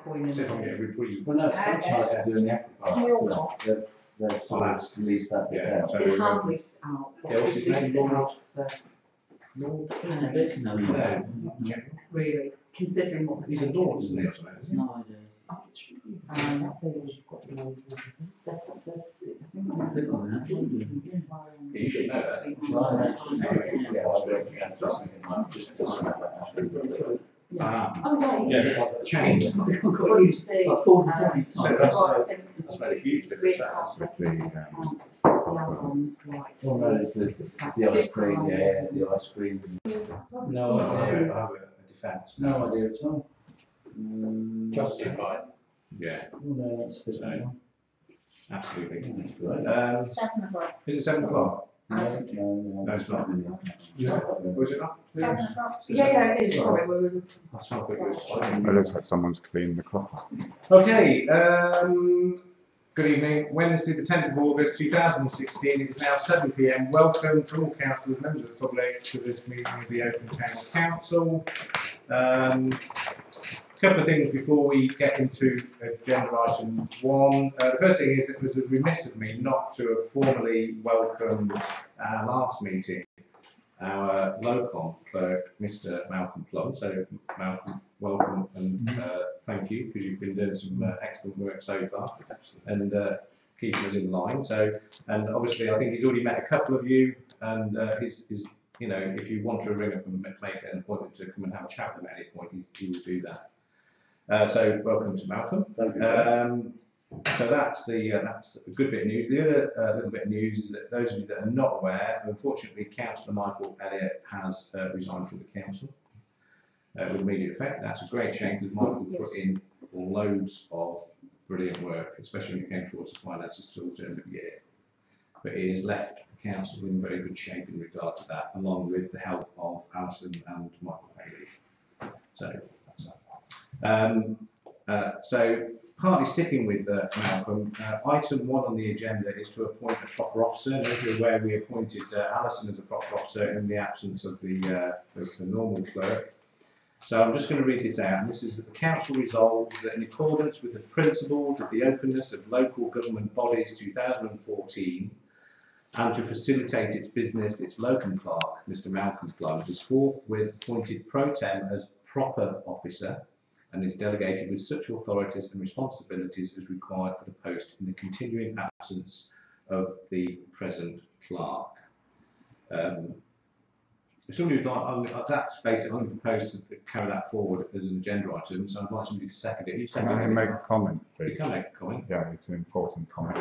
coin in See if I can get a reprieve. Well, no, it's franchise are doing the aquapark. They've sort of released that bit out. So, They have leased out. yeah, what's his name? Lord? No, Really, considering what was He's a lord, isn't he, or something? Isn't he? no idea. That's up there. What's it called, huh? Yeah, you should know that. Oh, yeah. Yeah, change. What you say, So that's made a huge difference. the albums, like. Oh no, it's the ice cream, yeah, it's the ice cream. No I idea. have a defence. No idea at all. Justified. Yeah, Oh no, that's fit. absolutely. 7 o'clock. Is it 7 o'clock? No, No, it's not. Was it not? 7 o'clock. Yeah, it is, sorry, That's not good. It looks like someone's cleaned the clock. Okay, good evening. Wednesday, the 10th of August 2016. It is now 7 p.m. Welcome to all councillors, members of the public, to this meeting of the Oakham Town Council. A couple of things before we get into agenda item 1. The first thing is it was remiss of me not to have formally welcomed our last meeting our Oakham clerk, Mr. Malcolm Plum. So, Malcolm, welcome and thank you, because you've been doing some excellent work so far and keeping us in line. So, and obviously, I think he's already met a couple of you, and he's you know, if you want to ring up and make an appointment to come and have a chat with him at any point, he will do that. So, welcome to Malcolm. Thank you. So that's a good bit of news. The other little bit of news is that those of you that are not aware, unfortunately, Councillor Michael Elliott has resigned from the council with immediate effect. That's a great shame because Michael put in loads of brilliant work, especially when it came towards the finances towards the end of the year. But he has left the council in very good shape in regard to that, along with the help of Alison and Michael Bailey. So that's that. So, partly sticking with Malcolm, item 1 on the agenda is to appoint a proper officer. And as you're aware, we appointed Alison as a proper officer in the absence of the normal clerk. So I'm just going to read this out. And this is that the council resolves that in accordance with the principles of the openness of local government bodies 2014, and to facilitate its business, its local clerk, Mr. Malcolm Plum, is forthwith appointed pro tem as proper officer, and is delegated with such authorities and responsibilities as required for the post in the continuing absence of the present clerk. If somebody would like, that's basically, I'm proposed to carry that forward as an agenda item, so I'd like somebody to second it. Can I make a comment, please? You can make a comment. Yeah, it's an important comment.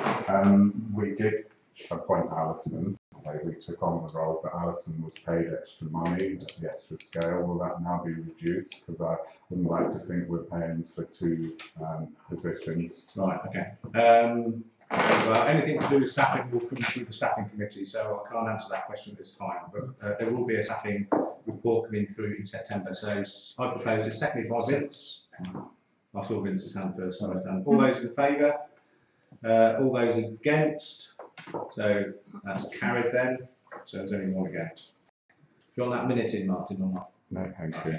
We did appoint Alison. We took on the role, but Alison was paid extra money at the extra scale. Will that now be reduced? Because I wouldn't like to think we're paying for 2 positions. Right, okay. Well, anything to do with staffing will come through the staffing committee, so I can't answer that question at this time. But there will be a staffing report coming through in September. So I propose it, seconded by Vince. I saw Vince's hand first. So all those in favour? All those against? So that's carried then. So there's only 1 against. Do you want that minute in, Martin, or not? No, thank you.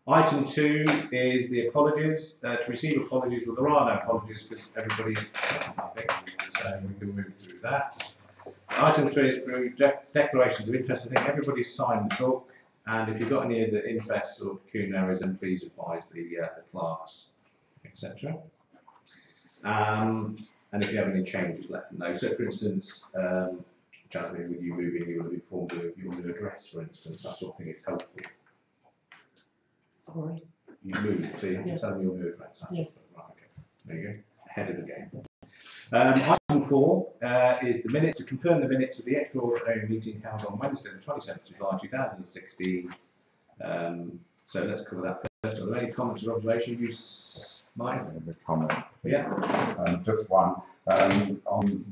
Item 2 is the apologies. To receive apologies, well, there are no apologies because everybody's nothing, so we can move through that. Item 3 is through declarations of interest. I think everybody's signed the book, and if you've got any of the interests or pecuniaries, then please advise the clerks, etc. And if you have any changes, let them know. So, for instance, Jasmine, with you moving, you will have informed of your new address, for instance. That sort of thing is helpful. Sorry. You moved, so you have to tell them your new address. Right, okay. There you go. Ahead of the game. Item 4 is the minutes, to confirm the minutes of the extraordinary meeting held on Wednesday, the 27th of July 2016. So let's cover that first. Are there any comments or observations? Mike? The comment. Yeah. Just one. On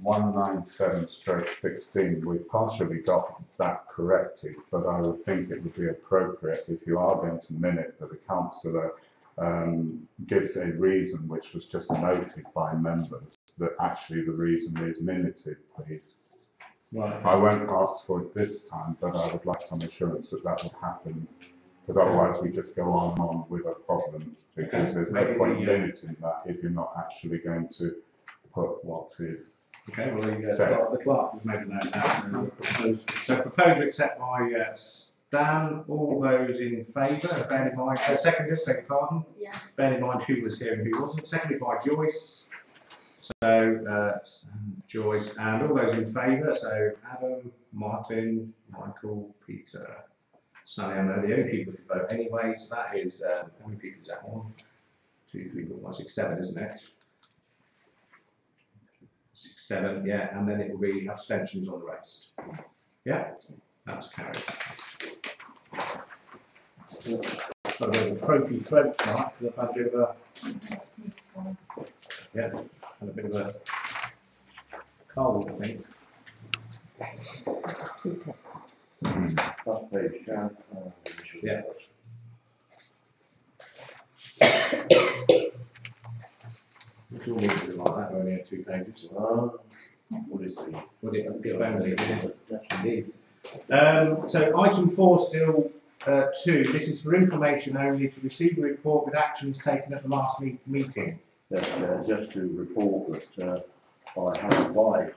197/16, we partially got that corrected, but I would think it would be appropriate if you are going to minute that the councillor gives a reason which was just noted by members, that actually the reason is minuted, please. Right. I won't ask for it this time, but I would like some assurance that that would happen, because otherwise we just go on with a problem. Okay. because there's no point limiting that if you're not actually going to put what is. Okay, well, the clerk has made a note now. So proposed to accept by Stan. All those in favour, bearing in mind, seconded, beg your pardon. Yeah. Bearing in mind who was here and who wasn't. Seconded by Joyce. So Joyce, and all those in favour. So Adam, Martin, Michael, Peter, Sally. I know the only people who vote anyway. So that is how many people is that? 1, 2, 3, 4, 5, 6, 7, isn't it? 6, 7, yeah, and then it will be abstentions on the rest. Yeah, that's carried. Got a bit of a croaky throat tonight because I've had a bit of a, yeah, had a bit of a cold, I think. Last page, Yeah. It's all easy like that, only had 2 pages. Would it be? Would it be only? Yes, indeed. So item 4 still 2. This is for information only, to receive a report with actions taken at the last meeting. Yes, just to report that I have advised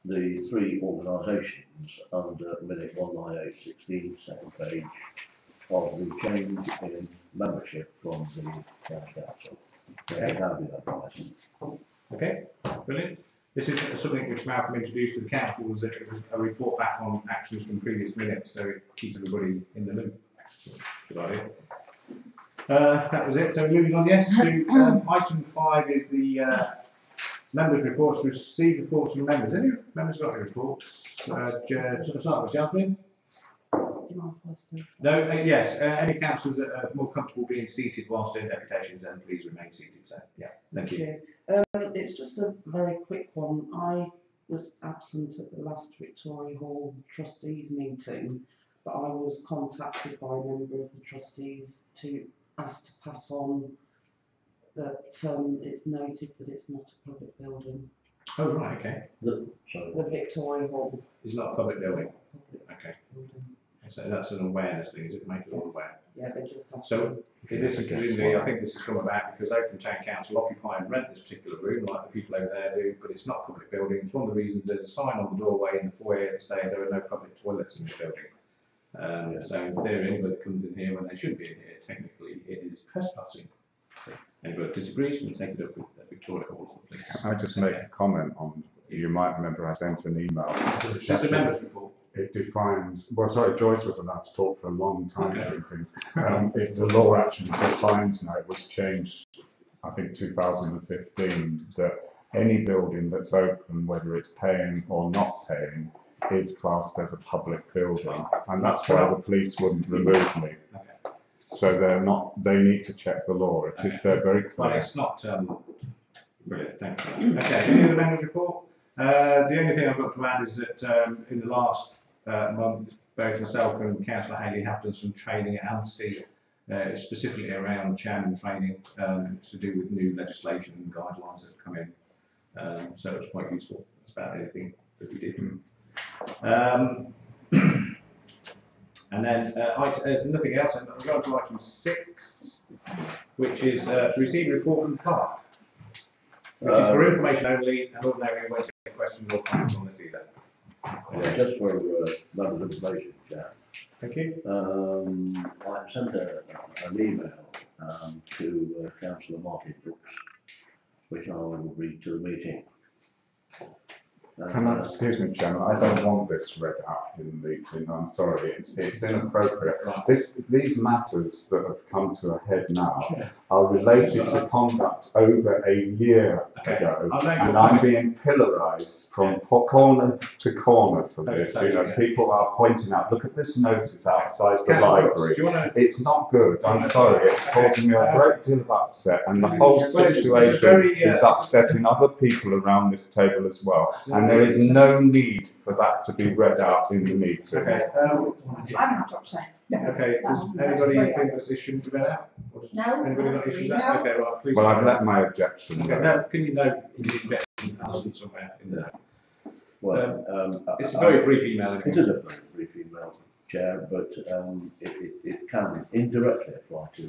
the 3 organisations under minute 19816, second page, of the change in membership from the county council. They have been advised. Okay, brilliant. This is something which Malcolm introduced to the council, was that it was a report back on actions from previous minutes, so it keeps everybody in the loop. Good idea. That was it. So moving on, yes, to item 5 is the members' reports. To receive reports from members. Any members got any reports? Start with Jasmine. No, yes. Any councillors that are more comfortable being seated whilst doing deputations, then please remain seated. So, yeah, thank you. It's just a very quick one. I was absent at the last Victoria Hall trustees meeting, but I was contacted by a member of the trustees to ask to pass on that it's noted that it's not a public building. Oh, right, okay. The Victoria Hall. It's not a public building. Public Okay. building. So that's an awareness thing, is it? Make us all aware. Yeah, they just have So, this is presumably, I think this has come about because Oakham Town Council occupy and rent this particular room, like the people over there do, but it's not a public building. It's one of the reasons there's a sign on the doorway in the foyer saying there are no public toilets in the building. So, in theory, anybody that comes in here when they shouldn't be in here, technically, it is trespassing. Anybody disagrees, we'll take it up with Victoria Hall, please. Can I just make a comment on, you might remember I sent an email. It's just a members' report. It defines, well, sorry, Joyce was allowed to talk for a long time Okay. doing things. The law actually defines now, it was changed, I think 2015, that any building that's open, whether it's paying or not paying, is classed as a public building. And that's why the police wouldn't remove me. Okay. So they're not, they need to check the law. It is, they're very Well, clear. it's not, brilliant, thank you. Okay, any other members' report? The only thing I've got to add is that in the last month, both myself and Councillor Haley have done some training at Amnesty, specifically around chairman training. It's to do with new legislation and guidelines that have come in. So it's quite useful. That's about anything that we did. And then there's nothing else. And we'll go on to item 6, which is to receive a report from the clerk, which is for information only, and ordinarily won't take questions or comments on this either. Yeah, just for members' information, Jack. Thank you. I sent an email to Councillor Martin Brooks, which I will read to the meeting. Can I, excuse me, Chairman, I don't want this read out in the meeting, I'm sorry, it's inappropriate. These matters that have come to a head now are related to conduct over a year ago, and I'm being pillarised from corner to corner for this. You know, people are pointing out, look at this notice outside the library. It's not good, I'm sorry, it's causing me a great deal of upset, and the whole situation is upsetting other people around this table as well. And there is no need for that to be read out in the meeting. Okay. I'm not upset. Okay. Does anybody think this shouldn't be read out? No. Anybody got issues with No. that? Okay, right. Please. Well, I've let my objection Okay. go. Now, can you note the objection, Alison, somewhere in there? Well, It's a very brief email. it is a very brief email. Chair, but it can indirectly apply to.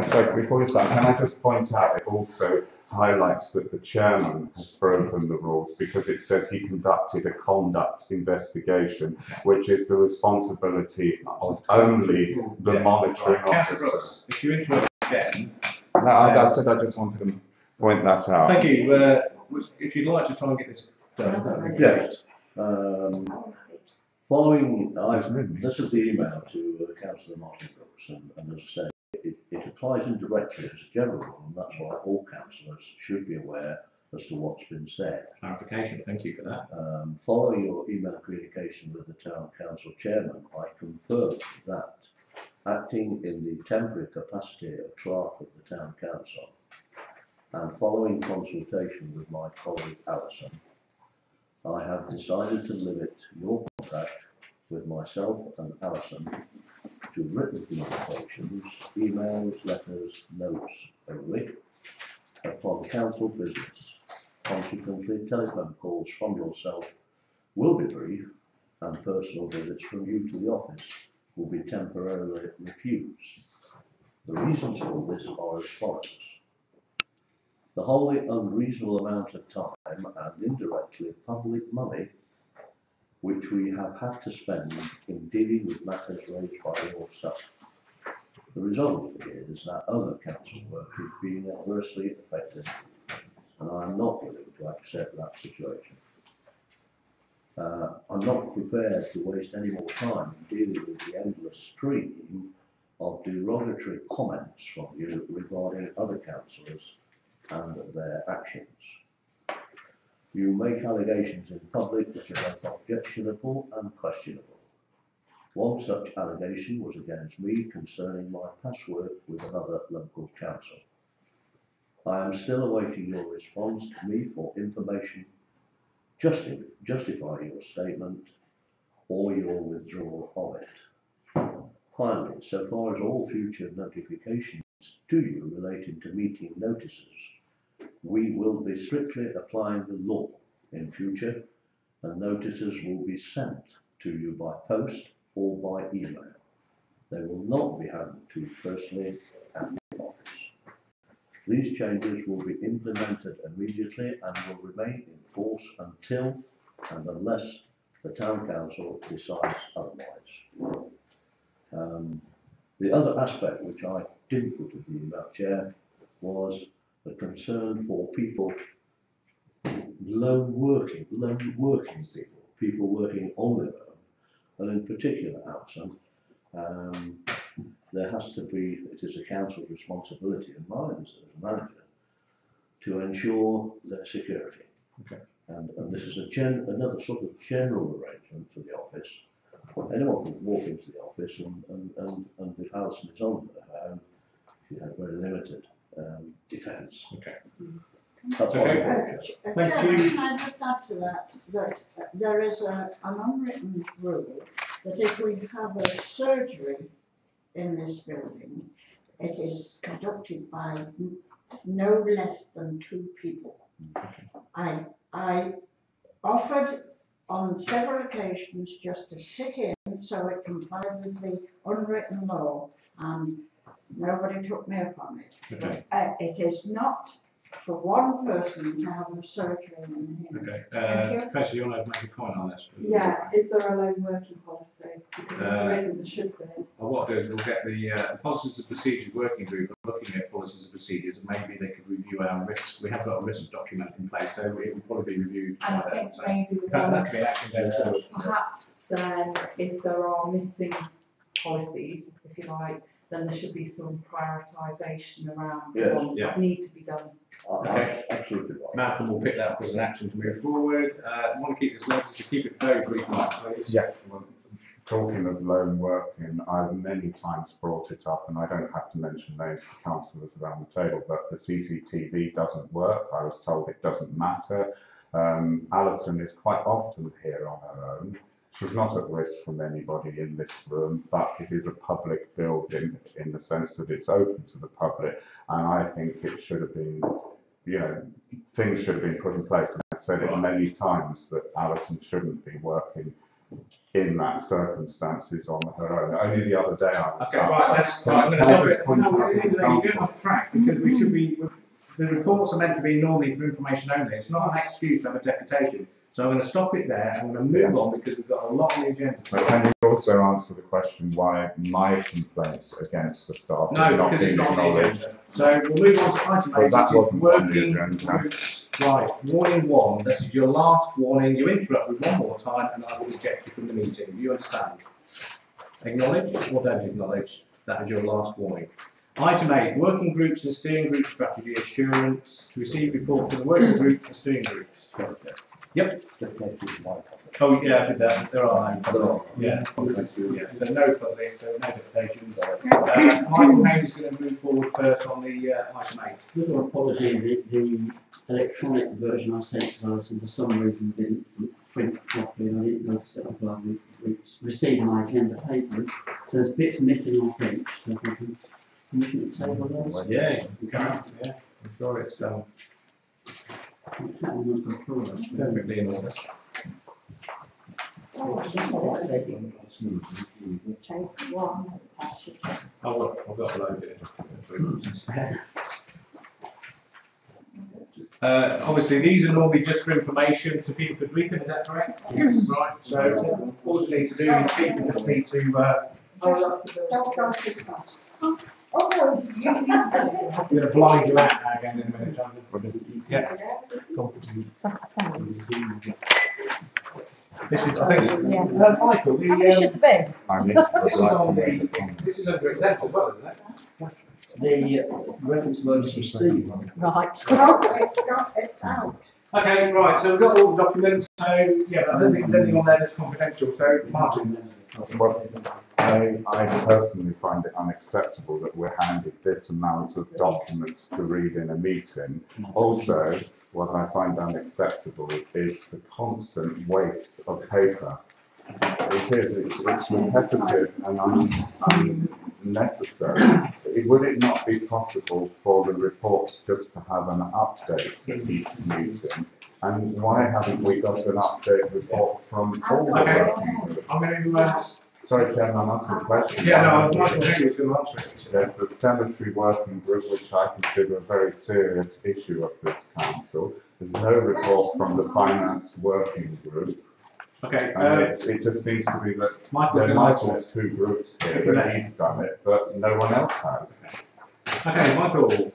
So before you start, can I just point out it also highlights that the chairman has broken the rules because it says he conducted a conduct investigation, which is the responsibility of only the monitoring Councillor officer. Brooks, if you interrupt again. No, I said I just wanted to point that out. Thank you. If you'd like to try and get this done, that would be Yes. great. Following, this is the email to Councillor Martin Brooks, and as I say, it applies indirectly as a general rule, and that's why all councillors should be aware as to what's been said. Clarification, thank you for that. Following your email communication with the Town Council Chairman, I confirm that, acting in the temporary capacity of Clerk of the Town Council, and following consultation with my colleague Alison, I have decided to limit your contact with myself and Alison to written communications, emails, letters, notes only, upon council business. Consequently, telephone calls from yourself will be brief, and personal visits from you to the office will be temporarily refused. The reasons for this are as follows. The wholly unreasonable amount of time and indirectly public money which we have had to spend in dealing with matters raised by your staff. The result is that other council work is being adversely affected, and I am not willing to accept that situation. I'm not prepared to waste any more time in dealing with the endless stream of derogatory comments from you regarding other councillors and their actions. You make allegations in public which are both objectionable and questionable. One such allegation was against me concerning my past work with another local council. I am still awaiting your response to me for information justifying your statement or your withdrawal of it. Finally, so far as all future notifications to you relating to meeting notices, we will be strictly applying the law in future, and notices will be sent to you by post or by email. They will not be handed to you personally at the office. These changes will be implemented immediately and will remain in force until and unless the Town Council decides otherwise. The other aspect which I didn't put in the email, Chair, was the concern for people, lone working people working on their own, and in particular, Alison, there has to be, it is a council's responsibility and mine as a manager to ensure their security. Okay. And this is another sort of general arrangement for the office. Anyone can walk into the office and if Alison is on her own, she has very limited defence. Okay. Okay. Thank you. Can I just add to that, there is an unwritten rule that if we have a surgery in this building, it is conducted by no less than 2 people. I offered on several occasions just to sit in so it complied with the unwritten law, and nobody took me up on it. Okay. It is not for one person to have a surgery in here. Okay. Tracy, you want to make a comment on this? Yeah, is there a lone working policy? Because if there isn't, there should be. Well, what I'll do is we'll get the policies and procedures working group looking at policies and procedures, and maybe they could review our risk. We have got a risk document in place, so it will probably be reviewed And by I think them. So maybe the that one, could be an action going forward. perhaps then, if there are missing policies, if you like, then there should be some prioritisation around the Yes. ones that need to be done. Okay. Absolutely right. Malcolm will pick that up as an action to move forward. I want to keep this local, to keep it very brief, Mark, please. Yes, well, talking of lone working, I've many times brought it up, and I don't have to mention names to councillors around the table, but the CCTV doesn't work. I was told it doesn't matter. Alison is quite often here on her own. She's not at risk from anybody in this room, but it is a public building in the sense that it's open to the public, and I think it should have been, you know, things should have been put in place. And I've said it many times that Alison shouldn't be working in that circumstances on her own. Only the other day I was Okay, right, asked. that's right. I'm going to Can I stop just it. point No, out an you're example? getting off track because we should be. The reports are meant to be normally for information only. It's not an excuse to have a deputation. So I'm going to stop it there. I'm going to move on because we've got a lot on the agenda. But can you also answer the question why my complaints against the staff No, have not because it's been not on the acknowledged? agenda. So we'll move on to item But 8, that which is wasn't on the working agenda. groups. Right, warning 1. This is your last warning. You interrupt me one more time and I will eject you from the meeting. Do you understand? Acknowledge or don't acknowledge? That is your last warning. Item 8, working groups and steering group strategy assurance to receive report from the working group and steering groups. Yep. Oh yeah, I did that. There are no. Yeah. Yeah. So no public, so no deputations. Michael Haynes is going to move forward first on the item 8. Little apology, the electronic version I sent to us and for some reason didn't print properly and I didn't notice it until I received my agenda papers. So there's bits missing off each, so if I can commission the table those. Yeah, you can. Yeah, I'm sure it's perfectly in order. Take one, pass it. Oh look, I've got a load of obviously, these are normally just for information to people could read them, is that correct? Yes. Right, so all we need to do is people just need to. Don't go too fast. Oh, no, you need to. I'm going to blind you out now again in a minute, Jonathan. Yeah. That's the same. This is, I think, Yeah. Michael, How many should there be? I need to this is like to on make a the, comment. this is under exempt as well, isn't it? The reference emergency C. Right. Oh, it's out. Okay, right, so we've got all the documents, so, yeah, but I don't think there's anything on there that's confidential, so, Martin. Well, I personally find it unacceptable that we're handed this amount of documents to read in a meeting. Also, what I find unacceptable is the constant waste of paper. It's repetitive and unnecessary. Would it not be possible for the reports just to have an update at each meeting? And why haven't we got an update report from all the Okay. working groups? I'm going to, Sorry, Chairman, I'm asking a question. yeah, no, Michael Henry was going to answer it. There's the cemetery working group, which I consider a very serious issue of this council. There's no report from the finance working group. Okay, And it just seems to be that Michael's there going to might answer be it. 2 groups here, that he's done it, but no one else has. Okay, Michael,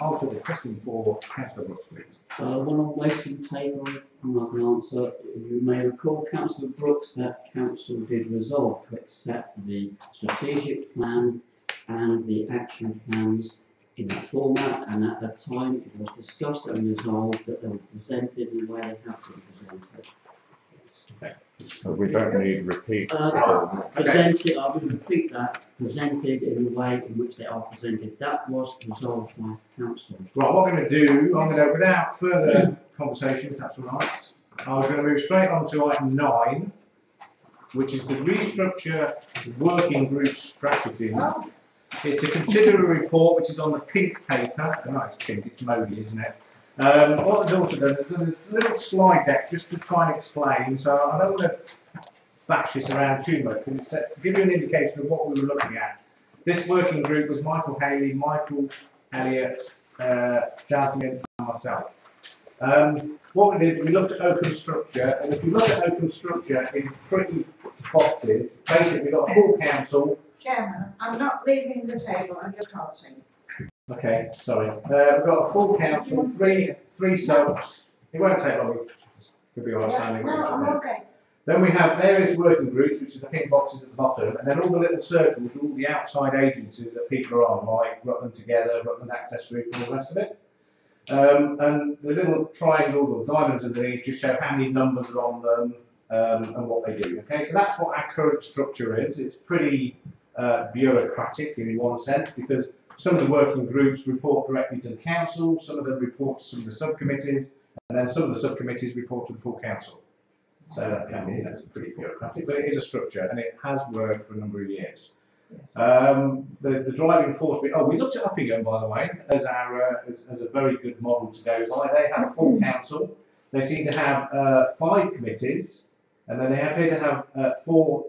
answer the question for Councillor Brooks, please. One on wasting paper, I'm not going to answer. You may recall, Councillor Brooks, that council did resolve to accept the strategic plan and the action plans in that format, and at that time it was discussed and resolved that they were presented in the way they have been presented. So we don't need repeats. Presented, I will repeat that, presented in the way in which they are presented. That was resolved by council. Right, what I'm going to do, I'm going to, without further conversation, if that's all right, I'm going to move straight on to item 9, which is the restructure working group strategy. It's to consider a report which is on the pink paper. No, it's pink, it's Modi, isn't it? What I've also done, I've done a little slide deck just to try and explain, so I don't want to bash this around too much, but it's to give you an indication of what we were looking at. This working group was Michael Haley, Michael Elliott, Jasmine and myself. What we did, we looked at Oakham structure, and if you look at Oakham structure in pretty boxes, basically we've got a full council. Chairman, I'm not leaving the table, I'm just holding. Okay, sorry. We've got a full council, three subs. It won't take long. Could be outstanding. No, I'm okay. Then we have various working groups, which is the pink boxes at the bottom, and then all the little circles are all the outside agencies that people are on, like Rutland Together, Rutland Access Group, and all the rest of it. And the little triangles or diamonds underneath just show how many numbers are on them and what they do. Okay, so that's what our current structure is. It's pretty bureaucratic in one sense, because some of the working groups report directly to the council, some of them report to some of the subcommittees, and then some of the subcommittees report to the full council. So that can be, that's pretty bureaucratic, but it is a structure and it has worked for a number of years. The driving force, we looked at Uppingham, by the way, as our as a very good model to go by. They have a full council. They seem to have 5 committees, And then they appear to have 4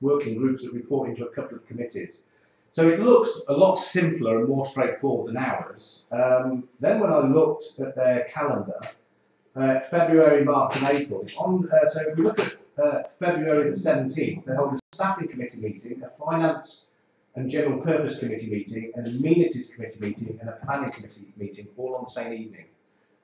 working groups that report into a couple of committees. So it looks a lot simpler and more straightforward than ours. Then when I looked at their calendar, February, March and April, so if we look at February the 17th, they hold a staffing committee meeting, a finance and general purpose committee meeting, an amenities committee meeting and a planning committee meeting, all on the same evening.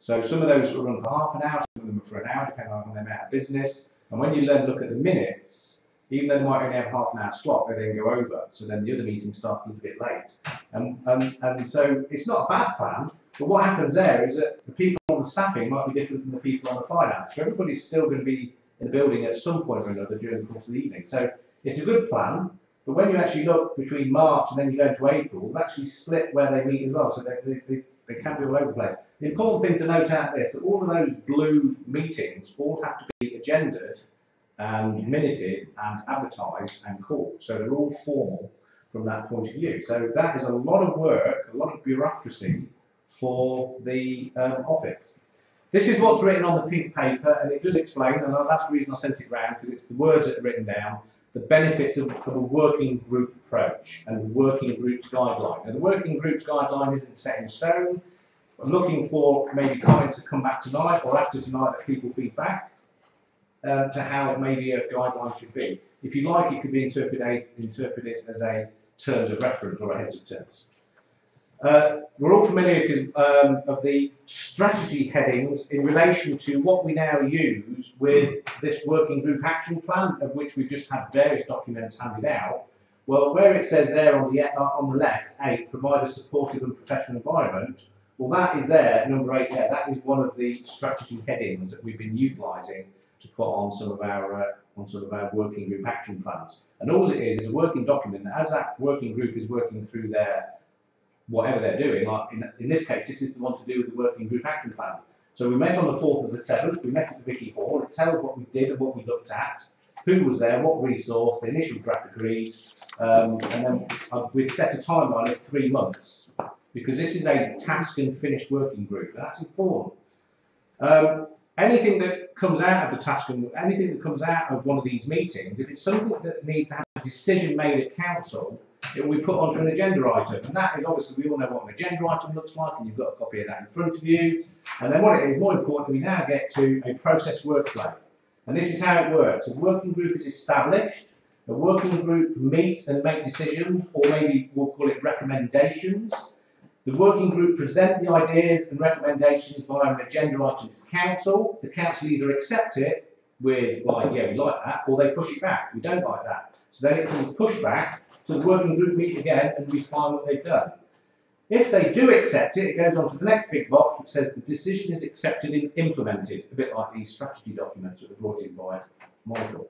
So some of those will run for half an hour, some of them for an hour, depending on when they're out of business. And when you then look at the minutes, even though they might only have half an hour slot, they then go over. So then the other meeting starts a little bit late. And so it's not a bad plan, but what happens there is that the people on the staffing might be different than the people on the finance. So everybody's still going to be in the building at some point or another during the course of the evening. So it's a good plan, but when you actually look between March and then you go into April, they've actually split where they meet as well. So they can be all over the place. The important thing to note out this, that all of those blue meetings all have to be agendaed and minuted and advertised and called. So they're all formal from that point of view. So that is a lot of work, a lot of bureaucracy for the office. This is what's written on the pink paper, and it does explain, and that's the reason I sent it round, because it's the words that are written down, the benefits of a working group approach and the working group's guideline. Now the working group's guideline isn't set in stone. I'm looking for maybe comments that come back tonight or after tonight that people feed back to how maybe a guideline should be. If you like, it could be interpreted as a terms of reference or a heads of terms. We're all familiar of the strategy headings in relation to what we now use with this working group action plan, of which we've just had various documents handed out. Well, where it says there on the left, 8, provide a supportive and professional environment, well, that is there, number 8 there. That is one of the strategy headings that we've been utilising to put on some of our working group action plans. And all it is a working document that, as that working group is working through their whatever they're doing, like in this case, this is the one to do with the working group action plan. So we met on the 4th of the 7th, we met at the Vicky Hall, it tells what we did and what we looked at, who was there, what resource, the initial draft agreed, and then we've set a timeline of 3 months, because this is a task and finish working group, and that's important. Anything that comes out of the task and anything that comes out of one of these meetings, if it's something that needs to have a decision made at council, it will be put onto an agenda item, and that is obviously, we all know what an agenda item looks like, and you've got a copy of that in front of you. And then what it is, more important, we now get to a process workflow. And this is how it works. A working group is established, a working group meets and make decisions, or maybe we'll call it recommendations. The working group present the ideas and recommendations via an agenda item to council. The council either accept it with, like, yeah, we like that, or they push it back, we don't like that. So then it comes pushback, so the working group meet again and refine what they've done. If they do accept it, it goes on to the next big box which says the decision is accepted and implemented, a bit like these strategy documents that were brought in by Michael.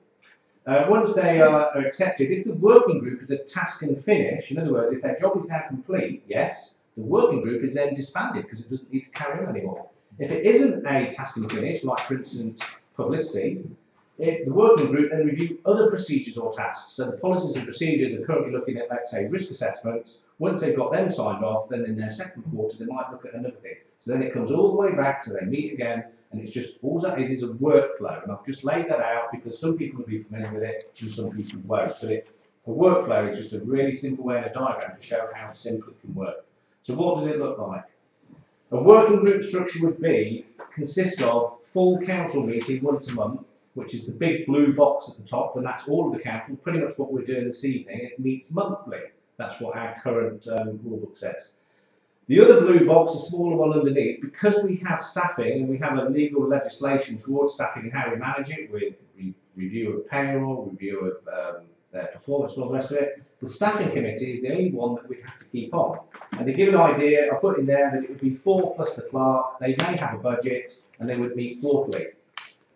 Once they are accepted, if the working group is a task and finish, in other words, if their job is now complete, yes, the working group is then disbanded because it doesn't need to carry on anymore. If it isn't a task and finish, like for instance publicity, the working group then review other procedures or tasks. So the policies and procedures are currently looking at, let's say, risk assessments. Once they've got them signed off, then in their second quarter they might look at another thing. So then it comes all the way back to they meet again, and it's just, all that is a workflow. And I've just laid that out because some people will be familiar with it and some people won't. But a workflow is just a really simple way in a diagram to show how simple it can work. So what does it look like? A working group structure would consist of full council meeting once a month, which is the big blue box at the top, and that's all of the council, pretty much what we're doing this evening. It meets monthly. That's what our current rulebook says. The other blue box, a smaller one underneath, because we have staffing and we have a legal legislation towards staffing and how we manage it with review of payroll, review of their performance and all the rest of it, the staffing committee is the only one that we have to keep on. And to give an idea, I put in there that it would be 4 plus the clerk, they may have a budget, and they would meet quarterly.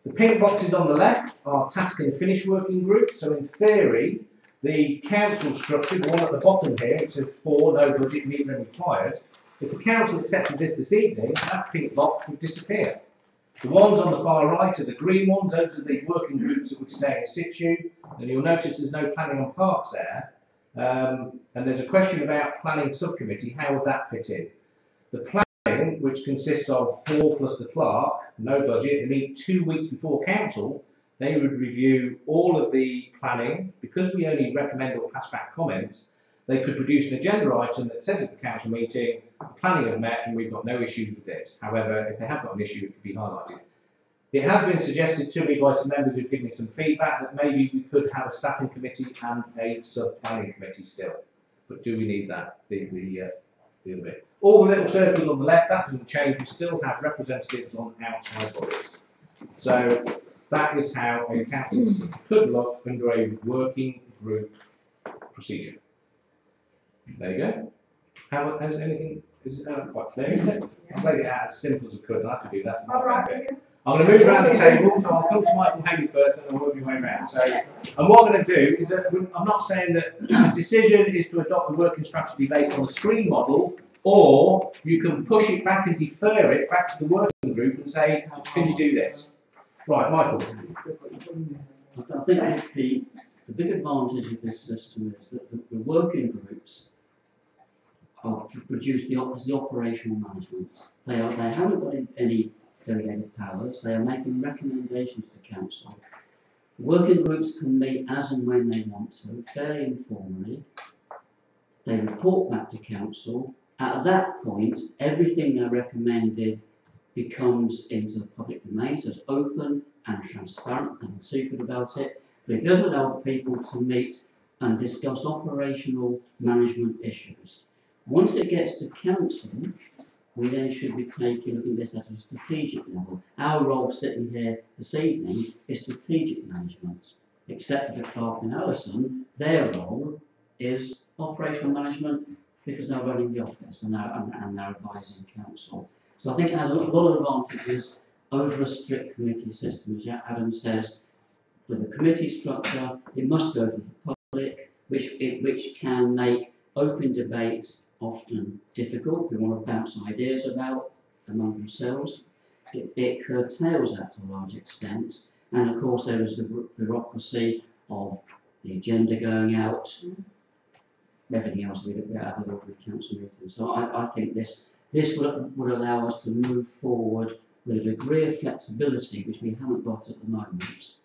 The pink boxes on the left are task and finish working group. So in theory, the council structure, the one at the bottom here, which says 4, no budget, neither when required, if the council accepted this evening, that pink box would disappear. The ones on the far right are the green ones, those are the working groups that would stay in situ, and you'll notice there's no planning on parks there. And there's a question about planning subcommittee, how would that fit in? The planning, which consists of 4 plus the clerk, no budget, they meet 2 weeks before council, they would review all of the planning. Because we only recommend or pass back comments, they could produce an agenda item that says at the council meeting, the planning have met and we've got no issues with this. However, if they have got an issue, it could be highlighted. It has been suggested to me by some members who've given me some feedback that maybe we could have a staffing committee and a sub-planning committee still. But do we need that? The other bit. All the little circles on the left, that doesn't change. We still have representatives on outside bodies. So that is how a council could look under a working group procedure. There you go. How has anything? Is it quite clear? Isn't it? I've laid it out as simple as I could. I have to do that. All right. I'm going to move around the table, so I'll come to Michael Haley first and then I'll work my way around. So, and what I'm going to do is that I'm not saying that the decision is to adopt the working strategy based on the screen model, or you can push it back and defer it back to the working group and say, can you do this? Right, Michael. I think the big advantage of this system is that the working groups are to produce the operational management. They haven't got any delegated powers. They are making recommendations to council. Working groups can meet as and when they want to, fairly informally. They report back to council. At that point, everything they recommended becomes into the public domain, so it's open and transparent, and super about it. But it does allow people to meet and discuss operational management issues. Once it gets to council, we then should be looking at this at a strategic level. Our role sitting here this evening is strategic management, except for the Clark and Allison, their role is operational management because they're running the office and they're advising council. So I think it has a lot of advantages over a strict committee system. As Adam says, with a committee structure, it must go to the public, which can make open debates often difficult. We want to bounce ideas about among themselves. It curtails that to a large extent. And of course, there is the bureaucracy of the agenda going out, everything else we look at other ordinary council meetings. So I think this would allow us to move forward with a degree of flexibility which we haven't got at the moment,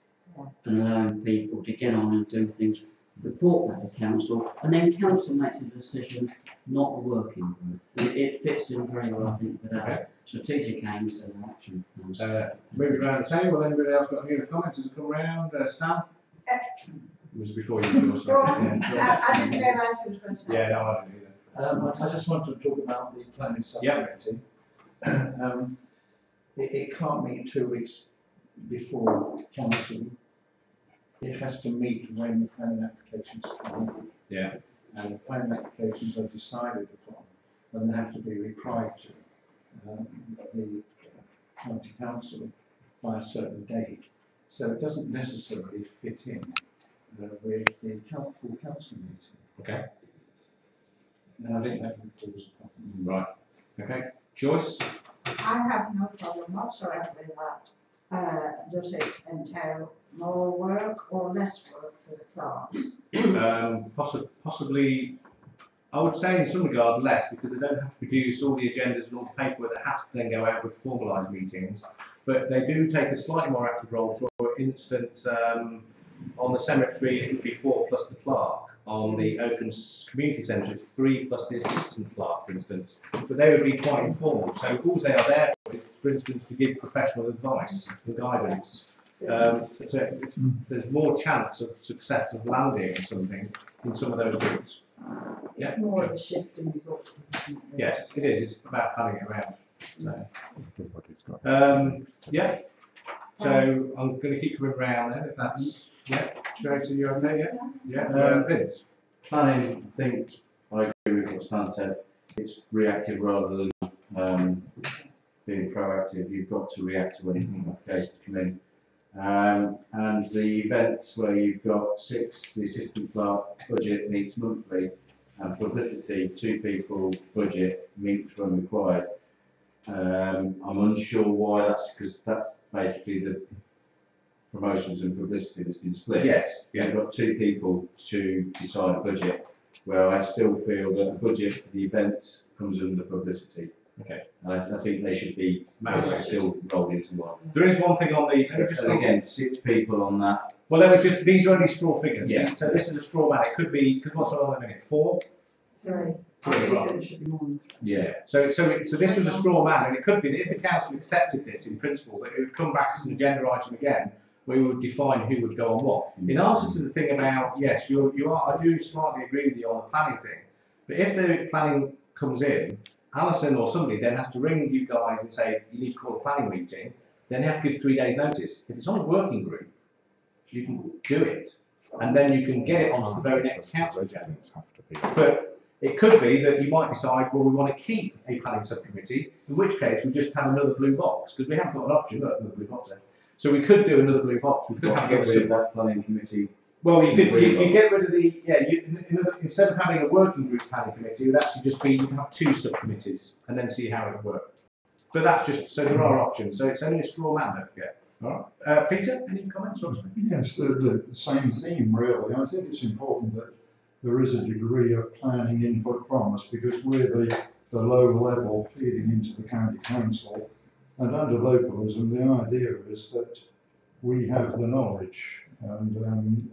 and allowing people to get on and do things, report back to council, and then council makes a decision, not a working group. It fits in very well, I think, with our strategic aims and our action plans. Moving around the table, anybody else got any other comments as we come round? Stan? It was before you. I didn't realise you was going to say. Yeah, no, I didn't either. I just wanted to talk about the planning subcommittee. It can't meet 2 weeks before council. It has to meet when the planning applications come in. Yeah. And the planning applications are decided upon, and they have to be replied to the county council by a certain date. So it doesn't necessarily fit in with the full council meeting. Okay. And I think that would cause a problem. Right. Okay. Joyce? I have no problem whatsoever with that. Does it entail more work or less work for the clerks? Possibly, I would say in some regard less, because they don't have to produce all the agendas and all the paperwork that has to then go out with formalised meetings. But they do take a slightly more active role. For instance, on the cemetery, it would be 4 plus the clerk. On the Oakham Community Centre, it's 3 plus the assistant clerk, for instance. But they would be quite informal. So all they are there for instance, to give professional advice and guidance. There's more chance of success of landing or something in some of those groups. It's more of a shift in resources, isn't it? Yes, it is. It's about planning it around. So, yeah. So I'm going to keep coming around then, if that's straight to you okay, Vince. Planning, I think I agree with what Stan said. It's reactive rather than being proactive. You've got to react to when applications come in. And the events where you've got 6, the assistant clerk budget meets monthly, and publicity, 2 people budget meets when required. I'm unsure why that's, because that's basically the promotions and publicity that's been split. Yes. You've got 2 people to decide a budget, where I still feel that the budget for the events comes under publicity. Okay. I think they should be still rolled into one. There is one thing on the, let me just And again, 6 people on that. well, there was just, these are only straw figures. Yeah. So this is a straw man. It could be, because what's on the minute? 4? 3. Three, I think right. it should be more than Yeah. So this was a straw man, and it could be that if the council accepted this in principle, that it would come back as an agenda item again, where we would define who would go on what. In answer to the thing about, yes, you are, I do slightly agree with you on the planning thing, but if the planning comes in, Alison or somebody then has to ring you guys and say, you need to call a planning meeting, then they have to give 3 days notice. If it's on a working group, you can do it, and then you can get it onto the very next council agenda. But it could be that you might decide, well, we want to keep a planning subcommittee, in which case we just have another blue box, because we haven't got an option, look, another blue box there. So we could do another blue box. We could have Get rid of that planning committee. well, you get rid of the, instead of having a working group planning committee, it would actually just be, you can have 2 subcommittees and then see how it works. So that's just, so there are options. So it's only a straw man, don't forget. All right. Peter, any comments? Yes, the same theme really. I think it's important that there is a degree of planning input from us, because we're the low level feeding into the county council. And under localism, the idea is that we have the knowledge, and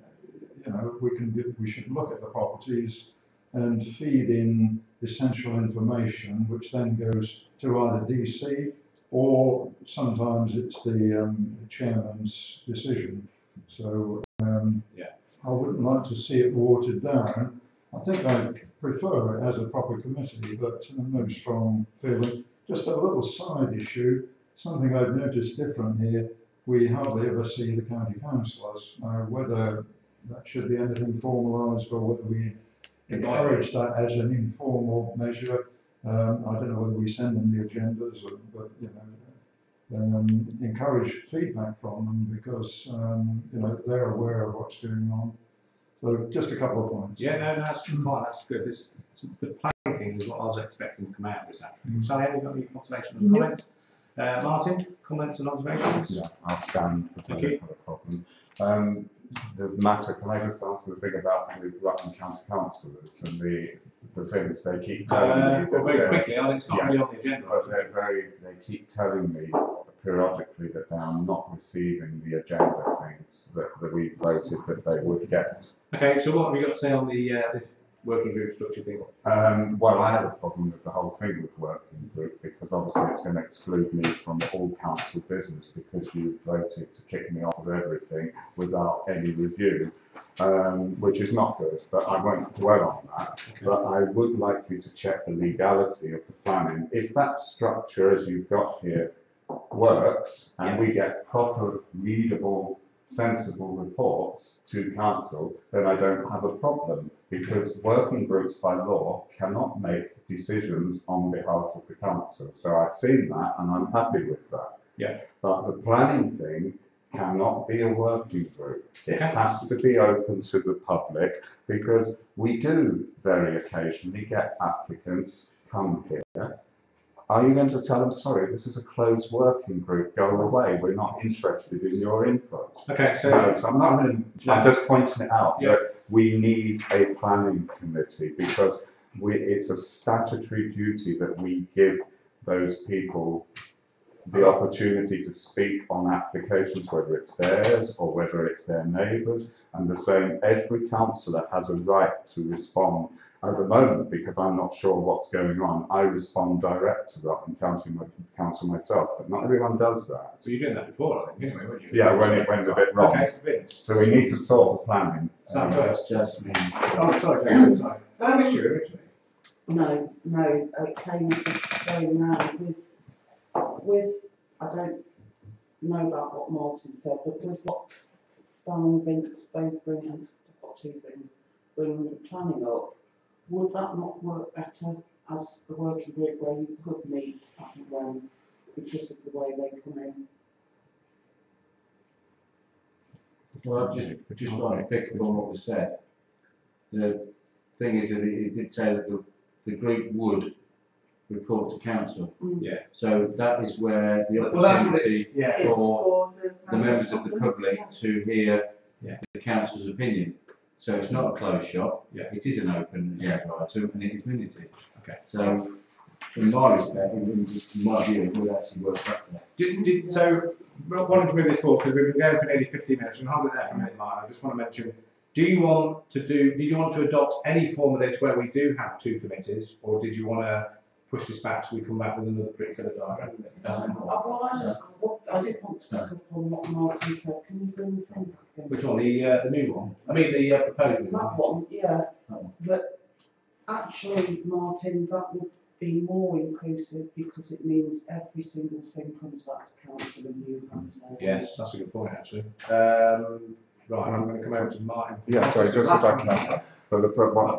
you know, we should look at the properties and feed in essential information, which then goes to either DC or sometimes it's the chairman's decision. So I wouldn't like to see it watered down. I think I prefer it as a proper committee, but no strong feeling. Just a little side issue, something I've noticed different here. We hardly ever see the county councillors. Whether that should be anything formalised or whether we encourage that as an informal measure. I don't know whether we send them the agendas, but you know, encourage feedback from them, because you know, they're aware of what's going on. So just a couple of points. Yeah, no, that's fine. That's good. The planning thing is what I was expecting to come out of this actually. So, have you got any observations or comments? Martin, comments and observations? Yeah, I'll stand because I don't have a problem. The matter, can I just answer the thing about the Rutland County Councillors and the things they keep telling me? Well, very quickly, I think it's not really on the agenda. But they keep telling me periodically that they are not receiving the agenda things that we voted that they would get. Okay, so what have you got to say on the this working group structure thing? Well, I have a problem with the whole thing with working group, because obviously it's going to exclude me from all council business, because you voted to kick me off of everything without any review, which is not good, but I won't dwell on that. Okay. But I would like you to check the legality of the planning. If that structure, as you've got here, works, and we get proper, readable, sensible reports to council, then I don't have a problem, because working groups by law cannot make decisions on behalf of the council. So I've seen that and I'm happy with that. Yeah. But the planning thing cannot be a working group. It has to be open to the public, because we do very occasionally get applicants come here. Are you going to tell them, sorry, this is a closed working group, go away, we're not interested in your input? Okay, so, no, so I'm just pointing it out that we need a planning committee, because it's a statutory duty that we give those people the opportunity to speak on applications, whether it's theirs or whether it's their neighbours, and the same, every councillor has a right to respond. At the moment, because I'm not sure what's going on, I respond direct to Rutland Council myself, but not everyone does that. So you're doing that before, I think, anyway, weren't you? Yeah, when it went a bit wrong. Okay, so we need to sort the planning. That's just me. Oh, sorry, James, sorry. Did I miss you originally? No, it came going round with, I don't know about what Martin said, but with what Stan and Vince both bring, and I've got 2 things, bring the planning up. Would that not work better as the working group, where you could meet as and when, because of the way they come in? Well, I've just like to pick up on what was said. The thing is that it did say that the group would report to council. Yeah. So that is where the opportunity for the members of the public to hear the council's opinion. So it's not a closed shop. Yeah. It is an open agenda item, and it is minuted. Okay. So in my respect, in my view, it would actually work better. So, wanting to move this forward, because we've been going for nearly 15 minutes, we can hold it there for a minute, Martin. I just want to mention, do you want to adopt any form of this where we do have two committees, or did you want to push this back so we come back with another pretty colour diagram? I did want to pick up on what Martin said. Can you bring the thing back again? Which one? The new one? I mean, the proposed new That one? one, yeah. But actually, Martin, that would be more inclusive because it means every single thing comes back to council and you have to say. Yes, that's a good point, actually. Right, I'm going to come over to Martin. Yeah, sorry, just as I can add, but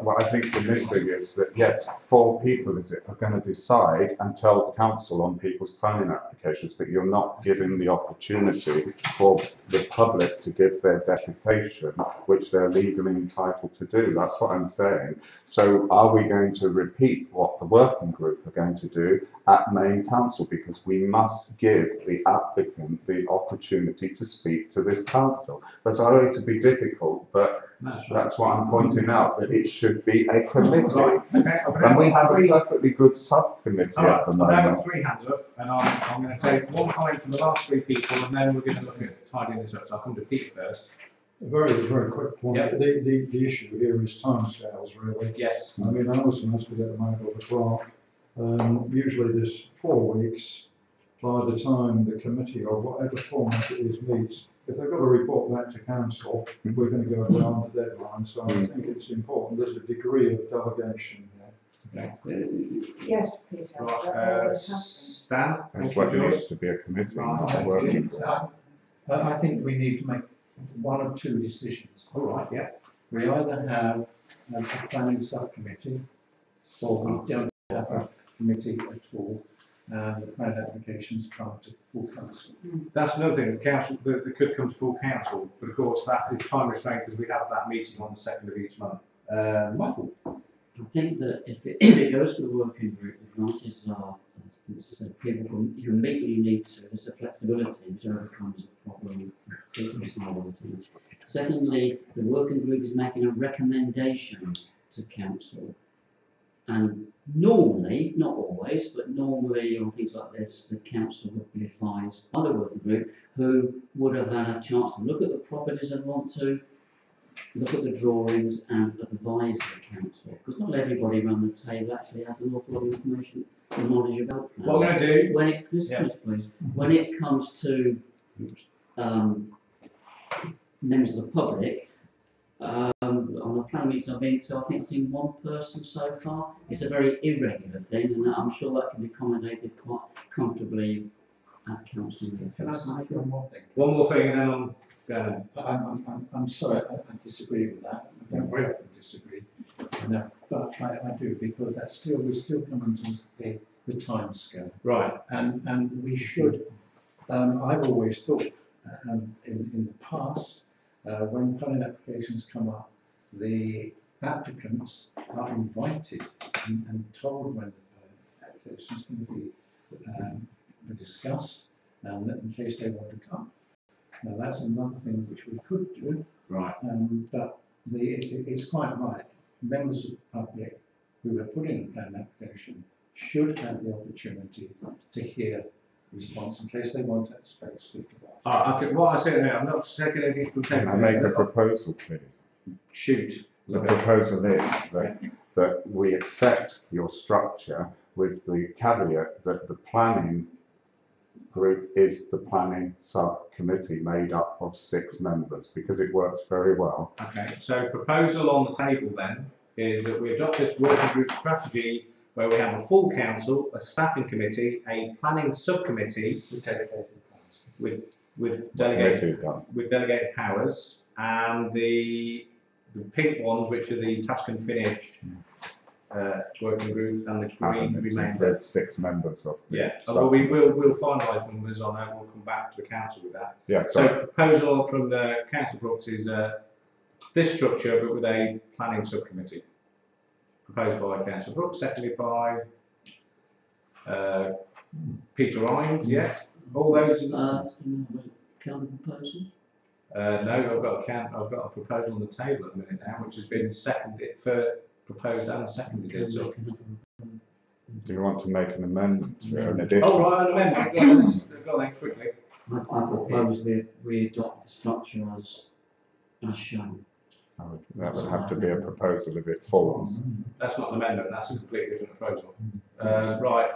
what I think the missing is that, yes, 4 people are going to decide and tell council on people's planning applications, but you're not giving the opportunity for the public to give their deputation, which they're legally entitled to do. That's what I'm saying. So are we going to repeat what the working group are going to do at main council? Because we must give the applicant the opportunity to speak to this council. That's already to be difficult, but that's what I'm pointing out, that it should be a committee. Right. Okay. And we have a perfectly good subcommittee at the I've moment. got 3 hands up, and I'm going to take one comment from the last 3 people, and then we're going to look at tidying this up. So I'll come to Pete first. A very, very quick point. Yep. The issue here is timescales, really. Yes. I mean, Alison has to get them out of the clerk. Usually there's 4 weeks by the time the committee or whatever format it is meets. If they've got to report back to council, we're going to go beyond the deadline. So I think it's important. There's a degree of delegation there. Okay. Yes, Peter. Right, Stan? That's what needs to be a committee, not a working group. I think we need to make one of 2 decisions. All right, yeah. We either have a planning subcommittee, or we don't have a committee at all, and the plan applications come to full council. That's another thing, the council, they could come to full council, but of course that is time restrained because we have that meeting on the 2nd of each month. Michael? I think that if it goes to the working group, the advantages are, as I said, people you can meet when you need to. There's a flexibility which overcomes the problem. Secondly, the working group is making a recommendation to council, and normally, not always, but normally on things like this, the council would be advised by the working group who would have had a chance to look at the properties and want to look at the drawings and advise the council, because not everybody around the table actually has an awful lot of information and knowledge about plans. What we're going to do? When it, please, when it comes to members of the public, on the plan meetings I've been to, I think I've seen 1 person so far. It's a very irregular thing, and I'm sure that can be accommodated quite comfortably at council meetings. Can I say one more thing? One more thing, and then I'm going to... I'm sorry, I disagree with that. I don't very often disagree, no, but I do, because we're still coming to the time scale. Right. And we should, I've always thought, in the past, when planning applications come up, the applicants are invited and told when the applications can be discussed, and in case they want to come. Now that's another thing which we could do. Right. But it's quite right. Members of the public who are putting a plan application should have the opportunity to hear response in case they want to speak about it. What I said there, I'm not taking anything from Can I make a proposal, please? Shoot. The proposal is that we accept your structure with the caveat that the planning group is the planning subcommittee made up of 6 members, because it works very well. Okay, so proposal on the table then is that we adopt this working group strategy where we have a full council, a staffing committee, a planning subcommittee with delegated powers, and the pink ones, which are the task and finish working groups, and the green remain. 6 members of the well, we'll finalise numbers on that. We'll come back to the council with that. Yeah. So proposal from the council Brooks is this structure, but with a planning subcommittee. Proposed by Councillor Brooks, seconded by Peter Ryan. Yeah. All those. Counter proposal. No, I've got a proposal on the table at the minute now, which has been seconded, proposed and seconded. So Do you want to make an amendment or an addition? Oh, right, an amendment. Go on, let's go then quickly. I propose that we adopt the structure as shown. That would have to be a proposal if it falls. That's not an amendment, that's a completely different proposal. Right.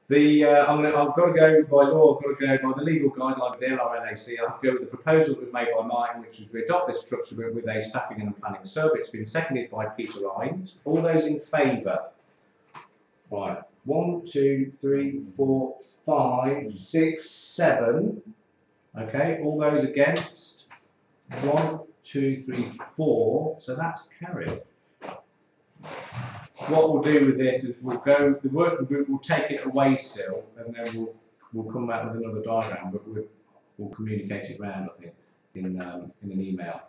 I've got to go by law, I've got to go by the legal guideline of the LRNAC. I have to go with the proposal that was made by Martin, which was to adopt this structure with a staffing and planning sub. It's been seconded by Peter Rind. All those in favour? Right. 1, 2, 3, 4, 5, 6, 7. Okay. All those against? 1, 2, 3, 4. So that's carried. What we'll do with this is we'll go, the working group will take it away still, and then we'll come back with another diagram, but we'll communicate it round, I think, in an email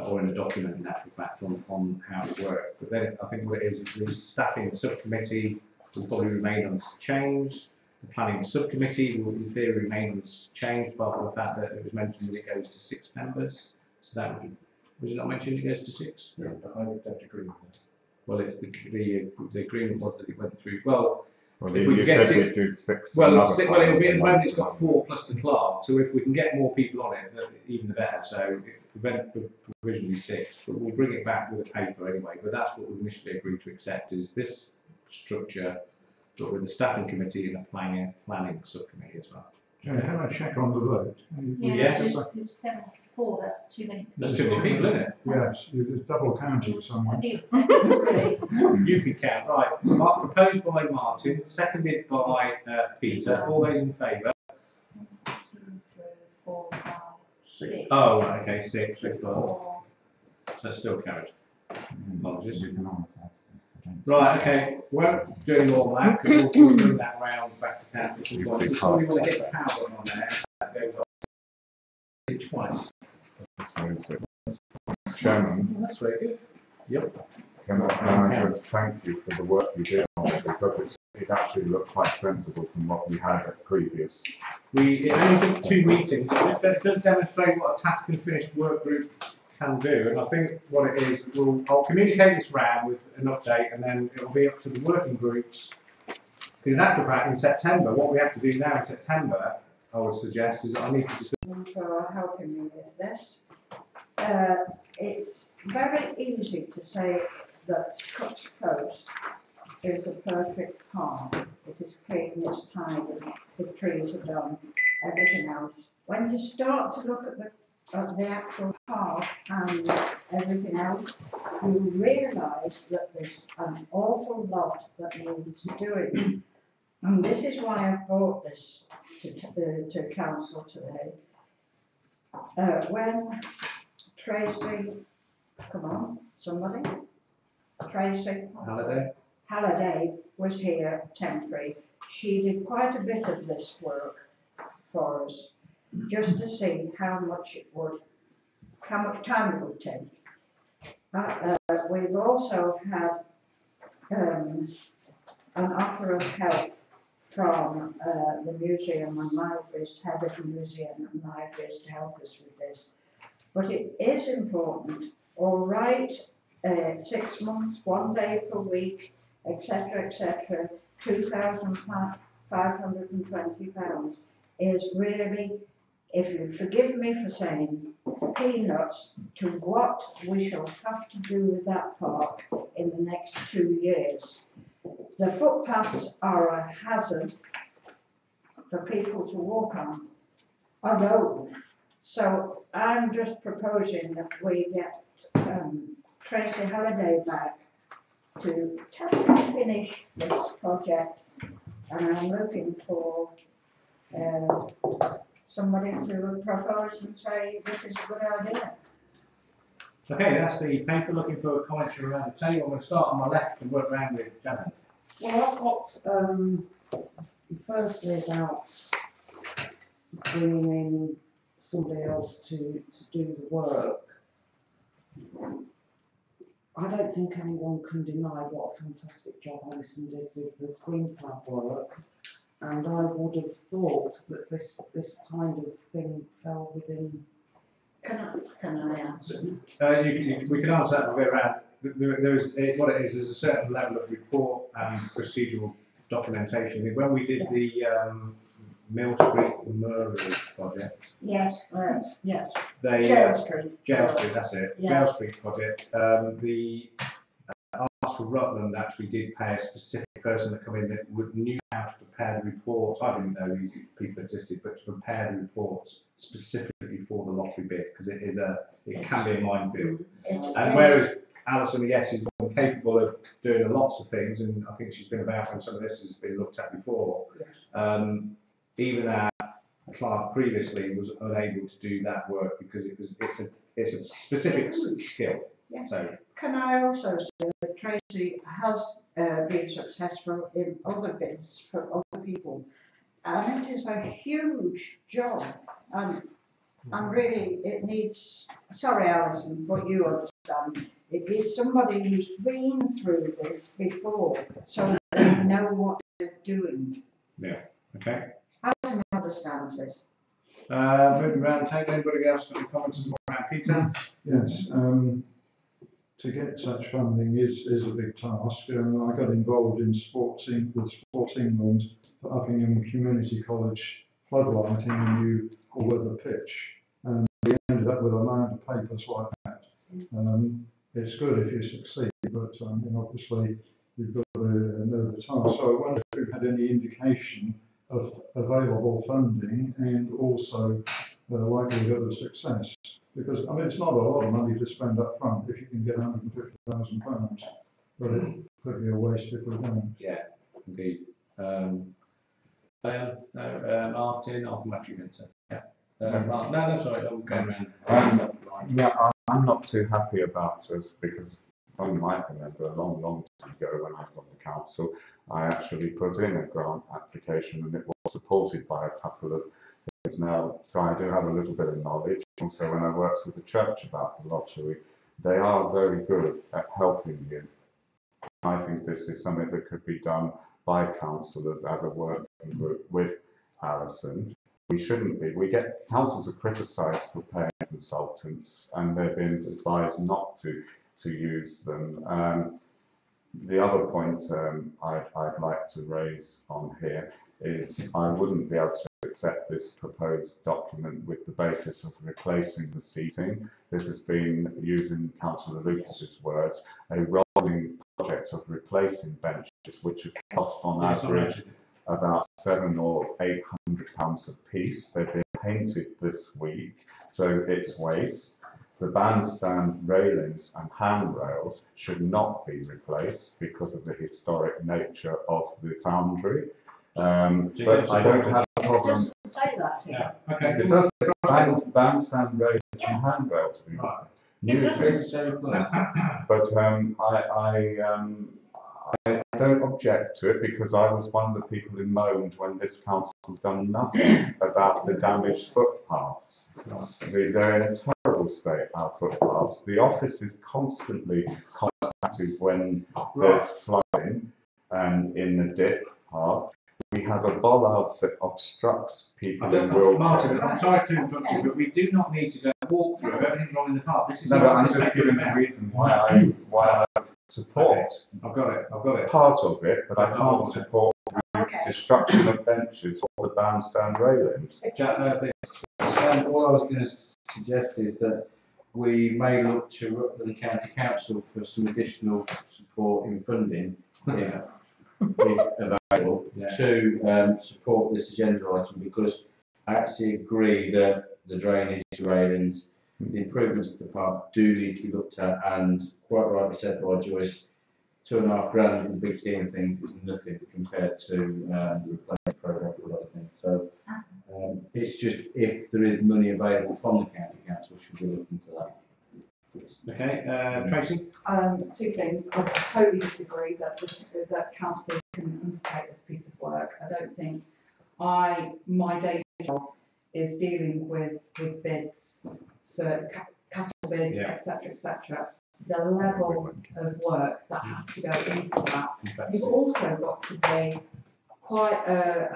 or in a document, in actual fact, on how it works. But then I think what it is the staffing subcommittee will probably remain unchanged. The planning subcommittee will, in theory, remain unchanged, apart from the fact that it was mentioned that it goes to 6 members. So that was it not mentioned it goes to 6? Yeah, but I don't agree with that. Well, it's the agreement was that it went through. Well, Well, if you we can get said 6, we'd do 6. well, another it'll time, be at the moment it's another got time. 4 plus the clerk. So if we can get more people on it, even the better. So provisionally 6, but we'll bring it back with a paper anyway. But that's what we initially agreed to accept is this structure, but with a staffing committee and a planning subcommittee as well. Can I check on the vote? Yes. It's 7 to 4, that's too many. There's too many people, isn't it? Yes, it's double counted somewhere. I think it's 7 to 3. You can count. Right. Proposed by Martin, seconded by Peter. All those in favour? 1, 2, 3, 4, 5, 6. Oh, right, okay, 6. So 4. it's still carried. Apologies. You can answer. Right, okay, we won't do all that because we'll bring that round back to council. If you somebody want to hit the power button on there, that goes on. It twice. Chairman, That's very good. Yep. can I just thank you for the work you did on it, because it actually looked quite sensible from what we had at previous. It only took 2 meetings. It does demonstrate what a task and finished work group can do, and I think what it is, I'll communicate this round with an update, and then it'll be up to the working groups. Because in actual fact, in September, what we have to do now in September, I would suggest, is that I need to discuss. For helping me with this. It's very easy to say that Scotch Close is a perfect park. It is clean, it's tidy, the trees are done, everything else. When you start to look at the actual park and everything else, you realise that there's an awful lot that needs doing. And this is why I brought this to council today. When Tracy, come on, somebody, Tracy Halliday was here temporary, she did quite a bit of this work for us, just to see how much time it would take. We've also had an offer of help from the museum and libraries, head of the museum and libraries, to help us with this. But it is important, all right, 6 months, 1 day per week, etc., £2,520 is really, if you forgive me for saying, peanuts to what we shall have to do with that park in the next 2 years. The footpaths are a hazard for people to walk on alone. So I'm just proposing that we get Tracy Halliday back to test and finish this project, and I'm looking for somebody to propose and say this is a good idea. Okay, that's the paper looking for comments around the table. I'm going to start on my left and work around with Janet. Well, I've got firstly about bringing in somebody else to do the work. I don't think anyone can deny what a fantastic job Alison did with the Green Club work, and I would have thought that this kind of thing fell within. Can I answer? We can answer that a bit around. there's what it is. There's a certain level of report and procedural documentation. When we did the Mill Street Murray project, Yes, right, yes. they Jail Street. Jail Street, that's it. Yeah. Jail Street project. The Arts for Rutland actually did pay a specific person to come in that knew how to prepare the reports. I didn't know these people existed, but to prepare the reports specifically for the lottery bid, because it can be a minefield. And whereas Alison, yes, is more capable of doing lots of things, and I think she's been about when some of this has been looked at before. Even our clerk previously was unable to do that work because it's a specific skill. Yeah. So Can I also say that Tracy has been successful in other bids for other people, and it is a huge job. And really, it needs. Sorry, Alison, but you understand. It is somebody who's been through this before, so they know what they're doing. yeah, okay. Alison understands this. Moving around, take anybody else got any comments around Peter? Yes, to get such funding is a big task. I got involved in with Sports England for Uppingham Community College floodlighting a new all-weather pitch, and we ended up with a mound of papers like that. It's good if you succeed, but obviously you've got to know the task. So I wonder if you had any indication of available funding and also the likelihood of success. Because, it's not a lot of money to spend up front if you can get £150,000, but it could be a waste if we don't. Yeah, indeed. Martin, I'll come back to you later. Yeah. Mark, no, sorry, I'm going around. I'm not too happy about this because I might remember a long time ago when I was on the council, I actually put in a grant application and it was supported by a couple of things now. So I do have a little bit of knowledge. Also, when I worked with the church about the lottery, they are very good at helping you. I think this is something that could be done by councillors as a working group with Alison. We shouldn't be. Councils are criticised for paying consultants, and they've been advised not to use them. The other point I'd like to raise on here is I wouldn't be able to accept this proposed document with the basis of replacing the seating. This has been, using Councillor Lucas's words, a rolling project of replacing benches, which have cost on average about £700 or £800 a piece. They've been painted this week, so it's waste. The bandstand railings and handrails should not be replaced because of the historic nature of the foundry. But I don't have a problem. It doesn't say that here. Yeah, okay. It does say bandstand railings and handrail to be used. But I don't object to it because I was one of the people who moaned when this council's done nothing about the damaged footpaths. They're in a terrible state, our footpaths. The office is constantly contacted when there's flooding and in the dip part. We have a bollard that obstructs people in wheelchairs. Martin, I'm sorry to interrupt you, but we do not need to go walk through everything wrong in the park. This is no, but I'm just giving the reason why I support. I've got it. Part of it, but I can't support the destruction of benches or the bandstand railings. All I was going to suggest is that we may look to Rutland County Council for some additional support in funding, if available, to support this agenda item, because I actually agree that the drainage, railings, the improvements to the park do need to be looked at, and quite rightly said by Joyce, £2.5 grand in the big scheme of things is nothing compared to the replacement programme for a lot of things. So it's just, if there is money available from the county council, should we look into that? Okay, Tracy? Two things. I totally disagree that councils can undertake this piece of work. I don't think my day job is dealing with bids for capital bids, etc. The level of work that has to go into that. You've also got to be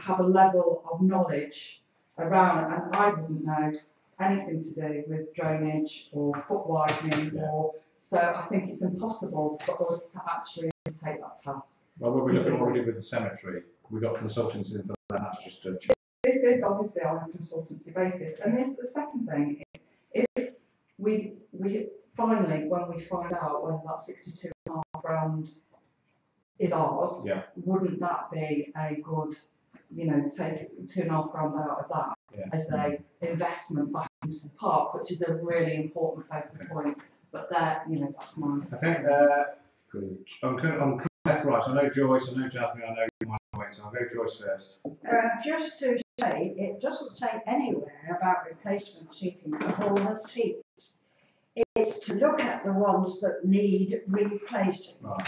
have a level of knowledge around, and I wouldn't know anything to do with drainage or foot widening or So I think it's impossible for us to actually take that task. Well, when we look at what we did with the cemetery, we got consultants in for that, that's just a... This is obviously on a consultancy basis, and this, the second thing is, if we finally, when we find out whether that 62.5 grand is ours, Yeah. wouldn't that be a good, you know, take 2.5 grand out of that as a investment back into the park, which is a really important focal point. But that, you know, that's my. I think, good. I'm left, right, so I know Joyce, I know Jasmine, I know you might wait, so I'll go Joyce first. Just to say, it doesn't say anywhere about replacement seating for all the seats. It's to look at the ones that need replacing. Right,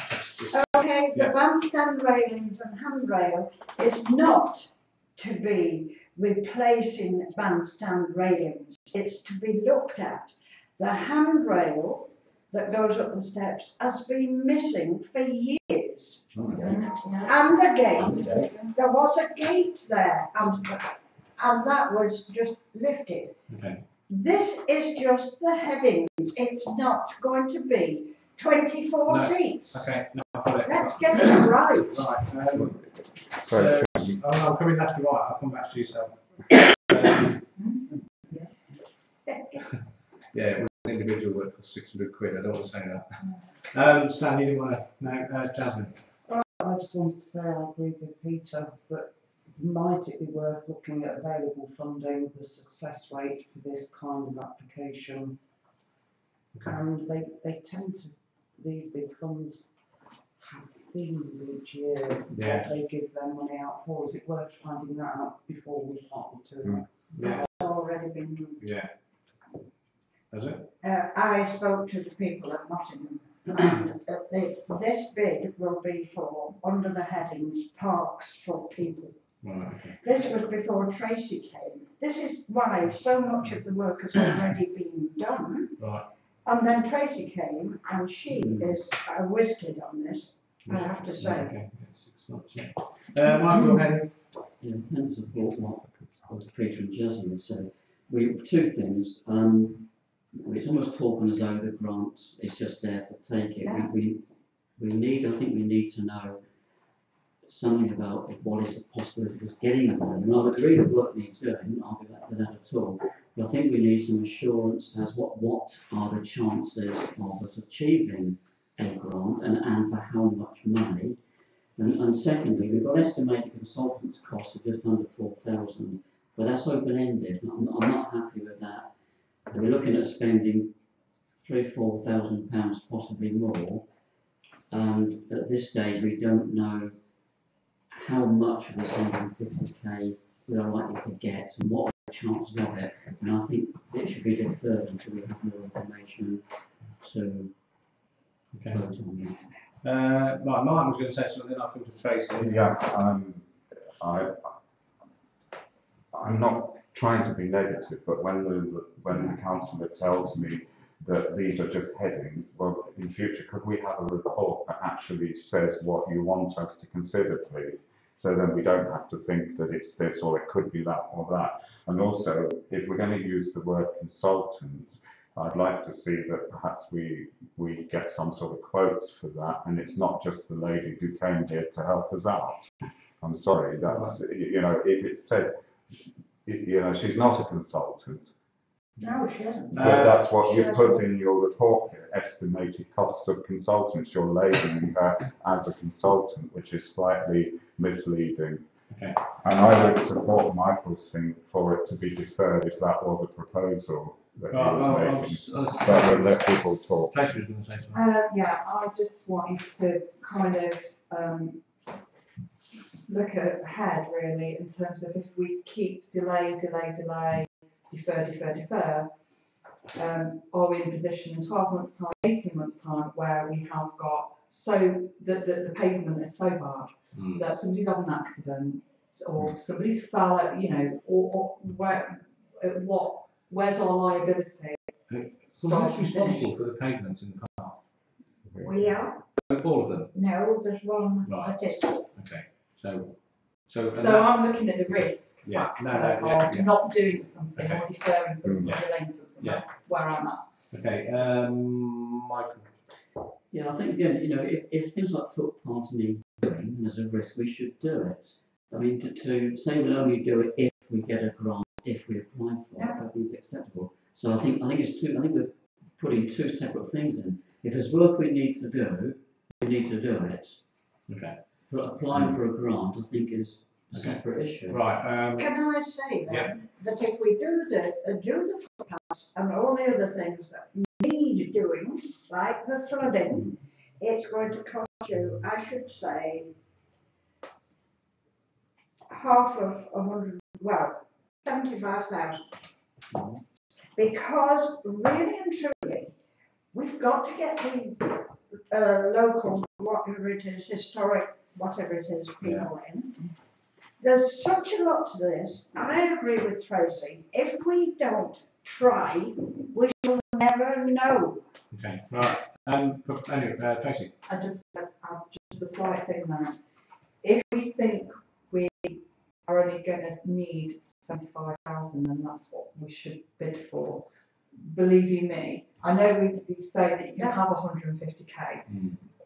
Okay, the bandstand railings and handrail is not to be replacing bandstand railings. It's to be looked at. The handrail that goes up the steps has been missing for years. And a gate. There was a gate there, and that was just lifted. Okay. This is just the headings. It's not going to be 24 seats. Okay, no, I've got it. Let's get it right. Right. I'm coming left to right, I'll come back to yourself. Yeah, it was an individual that cost 600 quid, I don't want to say that. Stan, you didn't want to, no, Jasmine? I just wanted to say I agree with Peter, but might it be worth looking at available funding, the success rate for this kind of application? And they tend to, these big funds have themes each year, what they give their money out for. Is it worth finding that out before we part the two? Yeah. It's already been done. Yeah. Has it? I spoke to the people at Nottingham, and this bid will be for, under the headings, parks for people. Right, okay. This was before Tracy came. This is why so much of the work has already been done. Right. And then Tracy came, and she is a whiz kid on this, I have to say. Okay, it's not yet. Michael, Henry? Yeah, I tend to support what Peter and Jasmine said. Two things. It's almost talking as though the grant is just there to take it. Yeah. We need, I think we need to know something about what is the possibility of us getting one. And I would agree with what needs doing, I'll do that with that at all. But I think we need some assurance as what are the chances of us achieving a grant and for how much money. And secondly, we've got estimated consultants' costs of just under 4,000, but that's open-ended. I'm not happy with that. We're looking at spending £3,000–4,000, possibly more. And at this stage, we don't know how much of this 150k we are likely to get and what are the chances of it. And I think it should be deferred until we have more information to vote on that. Right, Martin was going to say something, then I'll come to Tracy. Yeah, I'm not trying to be negative, but when the councillor tells me that these are just headings, well, in future, could we have a report that actually says what you want us to consider, please? So then we don't have to think that it's this or it could be that or that. And also, if we're going to use the word consultants, I'd like to see that perhaps we get some sort of quotes for that, and it's not just the lady who came here to help us out. I'm sorry, that's, you know, if it said, you know, she's not a consultant. No, she isn't. But that's what you've put in your report here, estimated costs of consultants. You're labelling her as a consultant, which is slightly misleading. Okay. And I would support Michael's thing for it to be deferred if that was a proposal that he was making. But we'll let people talk. Tracy was going to say something. Yeah, I just want you to kind of look ahead really in terms of if we keep delay, defer, are we in a position in 12 months time, 18 months time where we have got so that the pavement is so bad that somebody's had an accident or somebody's fell out, you know, or where's our liability? So who's responsible for the pavements in the park? We are. All of them? No, there's one. Right. Okay. So I'm looking at the risk factor of not doing something or deferring something or delaying something. That's where I'm at. Okay, Michael. Yeah, I think again, you know, if things like footpaths need doing and there's a risk, we should do it. I mean, to say we'll only do it if we get a grant, if we apply for it, I don't think is acceptable. So I think it's two. I think we're putting two separate things in. If there's work we need to do, we need to do it. Okay. But applying for a grant, I think, is a separate issue. Right. Can I say then Yeah. that if we do the footpaths and all the other things that need doing, like the flooding, it's going to cost you, I should say, half of 100, well, 75,000. Because really and truly, we've got to get the local, whatever it is, historic, whatever it is, people in. There's such a lot to this. I agree with Tracy. If we don't try, we will never know. Okay. Right. Anyway, Tracy. Just a slight thing there. If we think we are only going to need 75,000, then that's what we should bid for. Believe you me, I know we say that you can have 150k,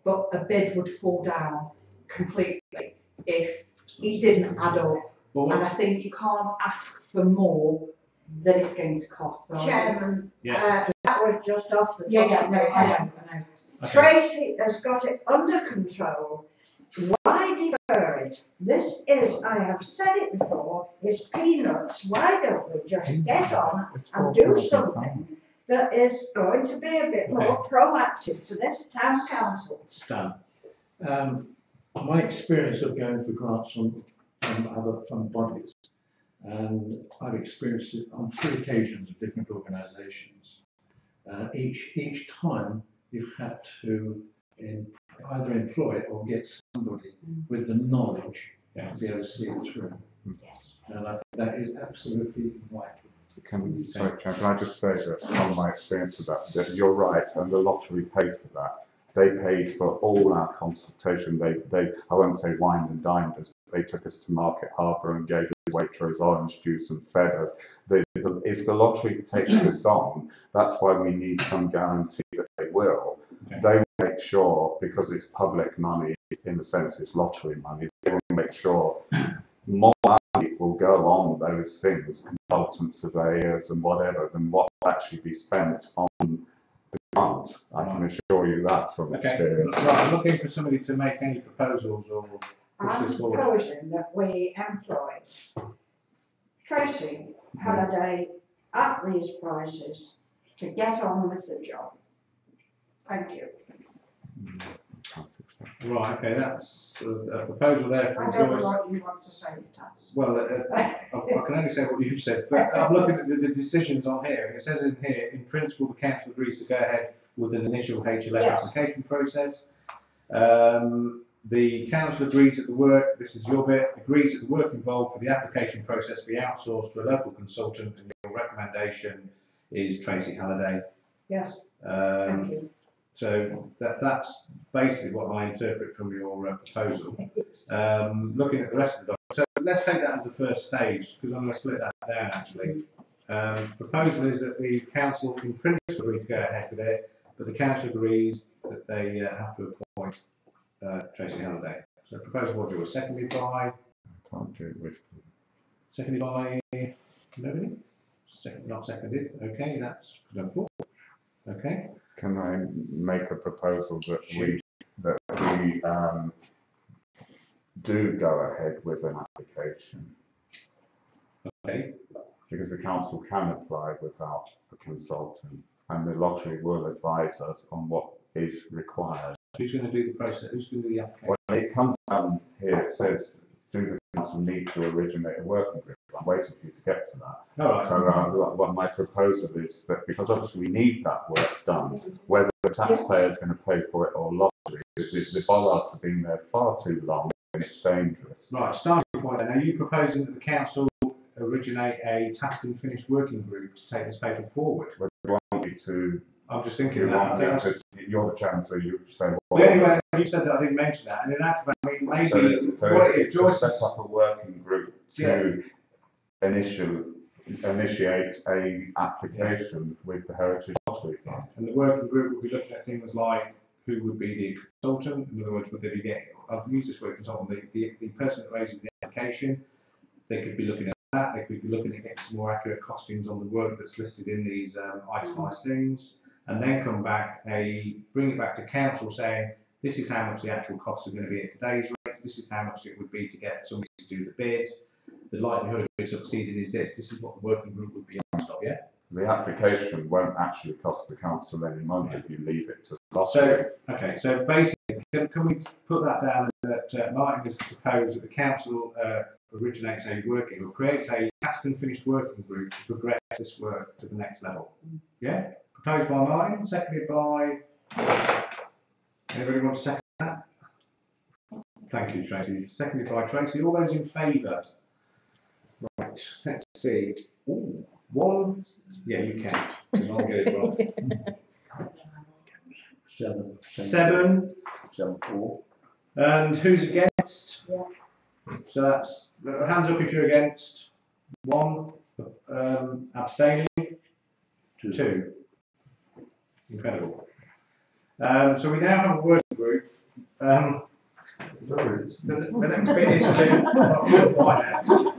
but a bid would fall down completely if it didn't add up. And I think you can't ask for more than it's going to cost. So Chairman, that was just off the top. I know. Okay. Tracy has got it under control. Why defer it? This is, I have said it before, is peanuts. Why don't we just get on and do something that is going to be a bit more proactive for this town council? Stan. My experience of going for grants from other fund bodies, and I've experienced it on 3 occasions of different organisations. Each time you've had to either employ or get somebody with the knowledge to be able to see it through. And I think that is absolutely vital. Can I just say that from my experience of that you're right, and the lottery paid for that. They paid for all our consultation. They I won't say wine and dined us, but they took us to Market Harbour and gave us Waitrose orange juice and fed us. If the lottery takes this on, that's why we need some guarantee that they will. Okay. They will make sure, because it's public money, in the sense it's lottery money, they will make sure more money will go on those things, consultant surveyors and whatever, than what will actually be spent on the grant. I can assure you that from experience. Right, I'm looking for somebody to make any proposals or push this forward. I'm proposing that we employ Tracy Halliday at these prices to get on with the job. Thank you. Right, okay, that's a proposal there from I don't Joyce. know what you want to say, Taz. Well, I can only say what you've said, but I'm looking at the decisions on here, and it says in here, in principle, the council agrees to go ahead with an initial HLS application process. The council agrees that the work, this is your bit, agrees that the work involved for the application process be outsourced to a local consultant, and your recommendation is Tracy Halliday. Yes, thank you. So that's basically what I interpret from your proposal. Looking at the rest of the document, so let's take that as the first stage, because I'm going to split that down actually. Proposal is that the council in principle agree to go ahead with it, but the council agrees that they have to appoint Tracy Halliday. So proposal Roger was seconded by? Seconded by nobody? Not seconded. Okay, that's done for. Okay. Can I make a proposal that we do go ahead with an application? Okay. Because the council can apply without a consultant, and the lottery will advise us on what is required. Who's going to do the process? Who's going to do the application? Well, it comes down here, it says, do the council need to originate a working group? I'm waiting for you to get to that. All right. So what my proposal is that, because obviously we need that work done, whether the taxpayer is going to pay for it or lottery, the bollards have been there far too long and it's dangerous. Right, starting point then, are you proposing that the council originate a task and finish working group to take this paper forward? Well, we want you to... I'm just thinking you're the chairman, so you say... Well, anyway, you said that I didn't mention that, and in actual fact, I mean, maybe so what it is, Joyce set up a working group to initiate a application with the Heritage Lottery Fund. And the working group will be looking at things like who would be the consultant? In other words, would they be getting, I'll use this word consultant, the person that raises the application, they could be looking at that, they could be looking at getting some more accurate costings on the work that's listed in these itemised things, and then come back, bring it back to council saying, this is how much the actual costs are going to be at today's rates, this is how much it would be to get somebody to do the bid, the likelihood of it succeeding is this is what the working group would be on top, yeah? The application won't actually cost the council any money if you leave it to the lottery. So, okay, so basically, can we put that down that Martin has proposed that the council originates a working, or creates a task and finished working group to progress this work to the next level? Yeah? Proposed by Martin, seconded by, anybody want to second that? Thank you, Tracy. Seconded by Tracy. All those in favour? Right, let's see. Ooh, one, yeah, you count. I'll get it wrong. 7. 7. 7, 4. And who's against? Yeah. So that's hands up if you're against. 1. Abstaining. 2. Incredible. So we now have a working group. The next bit is the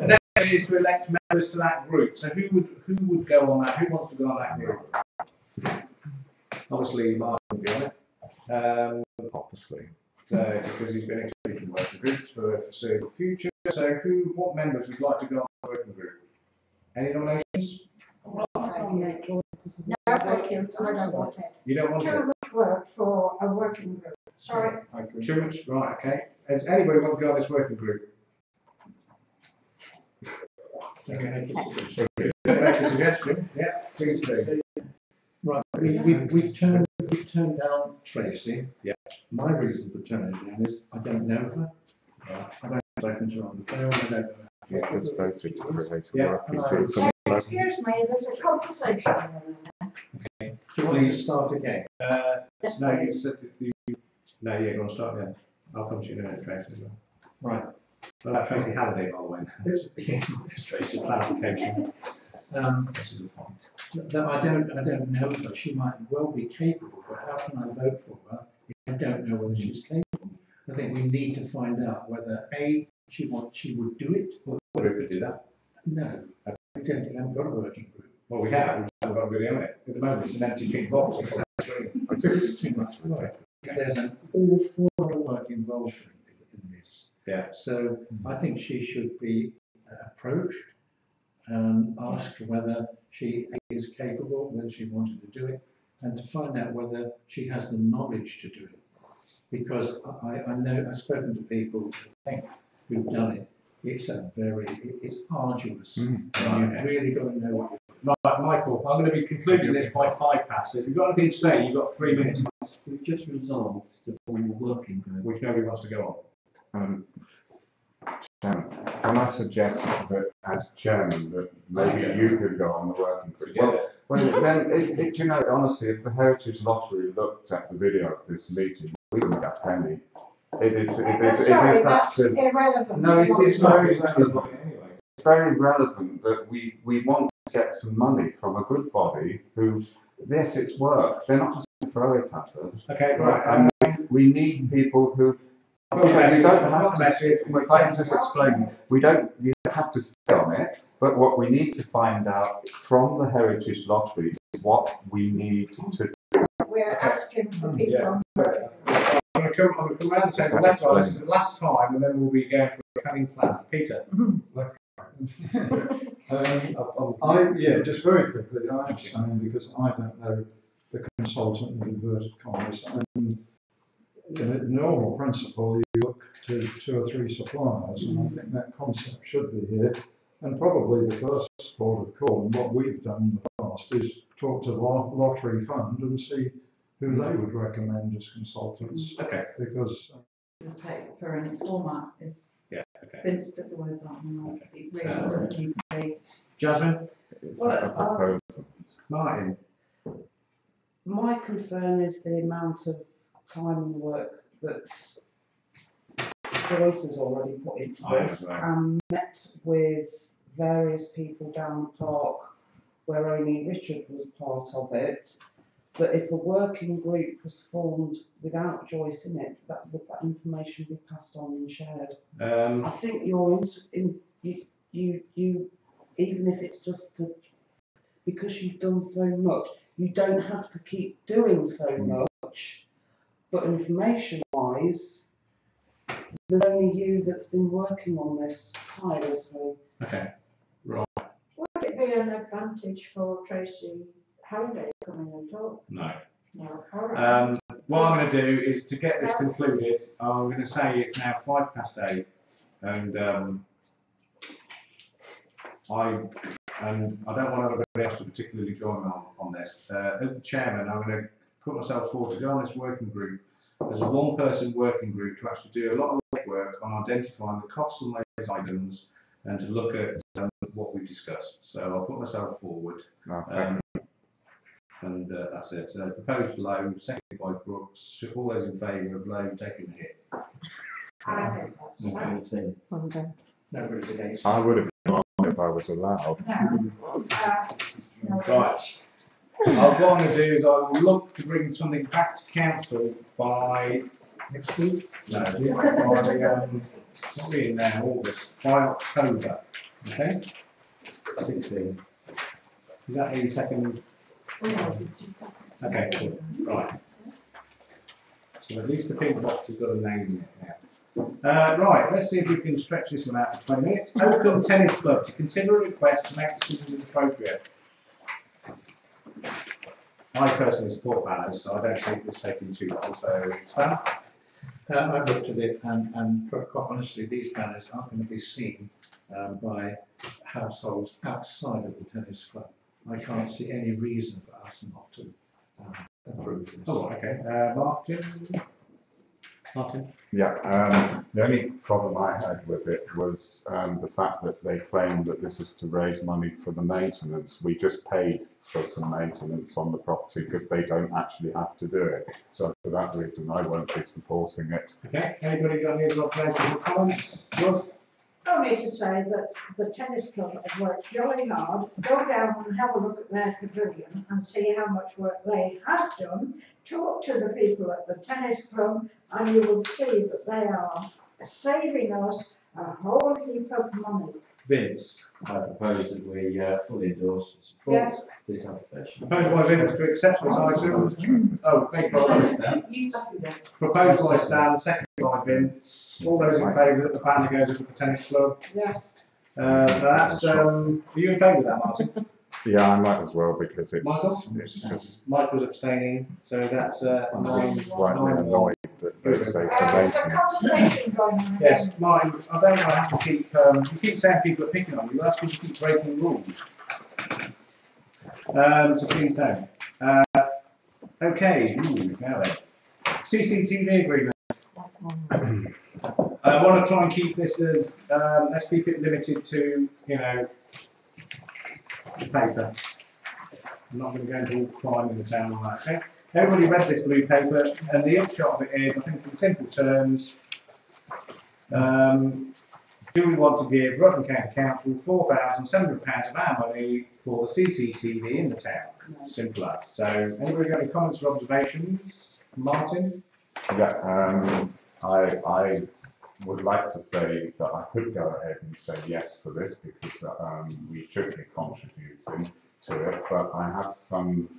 next bit is to elect members to that group. So who would go on that? Who wants to go on that group? Obviously, Martin would be on it. Obviously. So because he's been executing working groups for the foreseeable future. So what members would like to go on the working group? Any nominations? No, thank you. I don't want it. You don't want Too it? much work for a working group. Sorry. Too much? Right, okay. Does anybody want to go on this working group? Make a suggestion. Yeah, please do. Right, we've turned down Tracy. Yeah. My reason for turning her down is I don't know her. I don't spoken to her on the phone. I don't know her. You just voted to create a Yeah, working and I- group. Excuse me, there's a conversation going on. Okay. Do you want me to start again? Yes, No, you please. said no, yeah, go on, start again. I'll come to you in a minute, Tracy, as well. Right. Well, that Tracy Halliday, by the way. Tracy clarification. This is a point. No, I don't know her. She might well be capable, but how can I vote for her if I don't know whether she's capable? I think we need to find out whether A, she would do it. Well, the group could do that. No, I don't think I've got a working group. Well, we have. We just haven't got really on it. At the moment, it's an empty pink box. This is too much work. There's an awful lot of work involved in this. Yeah. So I think she should be approached, asked whether she is capable, whether she wanted to do it, and to find out whether she has the knowledge to do it. Because I know, I've spoken to people who've done it. It's arduous. And you've really got to know what you're doing. Right, Michael, I'm going to be concluding this by 5 past. So if you've got anything to say, you've got 3 minutes, We've just resolved to form a working group. which nobody wants to go on. Chairman, can I suggest that as chairman that maybe you could go on the working group? Well, then, do you know, honestly, if the Heritage Lottery looked at the video of this meeting, we wouldn't get a penny. It is That's irrelevant. No, it is very relevant. It's very relevant that we want to get some money from a good body who, yes, it's work. They're not just going to throw it at us. Okay, right. And we need people who. You don't have to. If I can just explain, you don't have to stay on it. But what we need to find out from the Heritage Lottery is what we need to do. We're asking for people. I'm going to come round and say this is the last time, and then we'll be going for a planning plan. Peter. Just very quickly, I understand because I don't know the consultant in inverted commas. And in a normal principle, you look to 2 or 3 suppliers, and I think that concept should be here. And probably the first port of call, and what we've done in the past, is talk to the lottery fund and see who they would recommend as consultants. Okay. Because The paper and its format is. Yeah. Okay. Vince took the words out and all. It really does need to be. Jasmine. Well, Martin. my concern is the amount of time and work that Joyce has already put into this, and met with various people down the park where only Richard was part of it, that if a working group was formed without Joyce in it, would that information be passed on and shared? I think you even if it's just to, because you've done so much, you don't have to keep doing so much, but information wise, there's only you that's been working on this tirelessly. Okay, right. Would it be an advantage for Tracy Halliday coming and talk? No. No, all right. What I'm going to do is to get this concluded, I'm going to say it's now 8:05, and I don't want anybody else to particularly join me on this. As the chairman, I'm going to put myself forward to go on this working group as a one-person working group to actually do a lot of work on identifying the costs on those items and to look at what we discussed. So I'll put myself forward. And that's it. So proposed Low, seconded by Brooks. All those in favour of Low taking a hit. I think that's Nobody's against. I would have been on if I was allowed. Right. What I'm going to do is I will look to bring something back to council by next week. No, by what are we in now? August, by October. Okay. 16. Is that the second? Okay, cool. Right. So at least the pink box has got a name in it now. Right, let's see if we can stretch this one out for 20 minutes. Oakham Tennis Club to consider a request to make decisions appropriate. I personally support banners, so I don't think this taking too long. So, Stan? I've looked at it, and quite honestly, these banners are going to be seen by households outside of the tennis club. I can't see any reason for us not to approve this. Oh, okay. Martin? Yeah, the only problem I had with it was the fact that they claim that this is to raise money for the maintenance. We just paid for some maintenance on the property because they don't actually have to do it. So for that reason, I won't be supporting it. Okay. Anybody got any observations or comments? Yours? Only to say that the tennis club have worked jolly hard. Go down and have a look at their pavilion and see how much work they have done. Talk to the people at the tennis club and you will see that they are saving us a whole heap of money. Vince? I propose that we fully endorse and support Yes. this application. Proposed by Vince to accept this item. Oh, thank you. You seconded it. Proposed by Stan, seconded by Vince. All those in favour that the banner goes up at the tennis club? Yeah. That's, are you in favour of that, Martin? Yeah, I might as well because Michael? it's just Michael's abstaining, so that's I'm 9. slightly annoyed that they say for There's a maintenance. conversation going on. Yes, Martin, I don't know, I have to keep, you keep saying people are picking on you, that's because you keep breaking rules. So please don't. Okay, now then. CCTV agreement. I want to try and keep this as, let's keep it limited to, you know, paper. I'm not going to go into all crime in the town on that, okay? Everybody read this blue paper, and the upshot of it is, I think in simple terms, do we want to give Rutland County Council £4,700 of our money for the CCTV in the town? Simple as. So, anybody got any comments or observations? Martin? Yeah, I would like to say that I could go ahead and say yes for this because we should be contributing to it, but I have some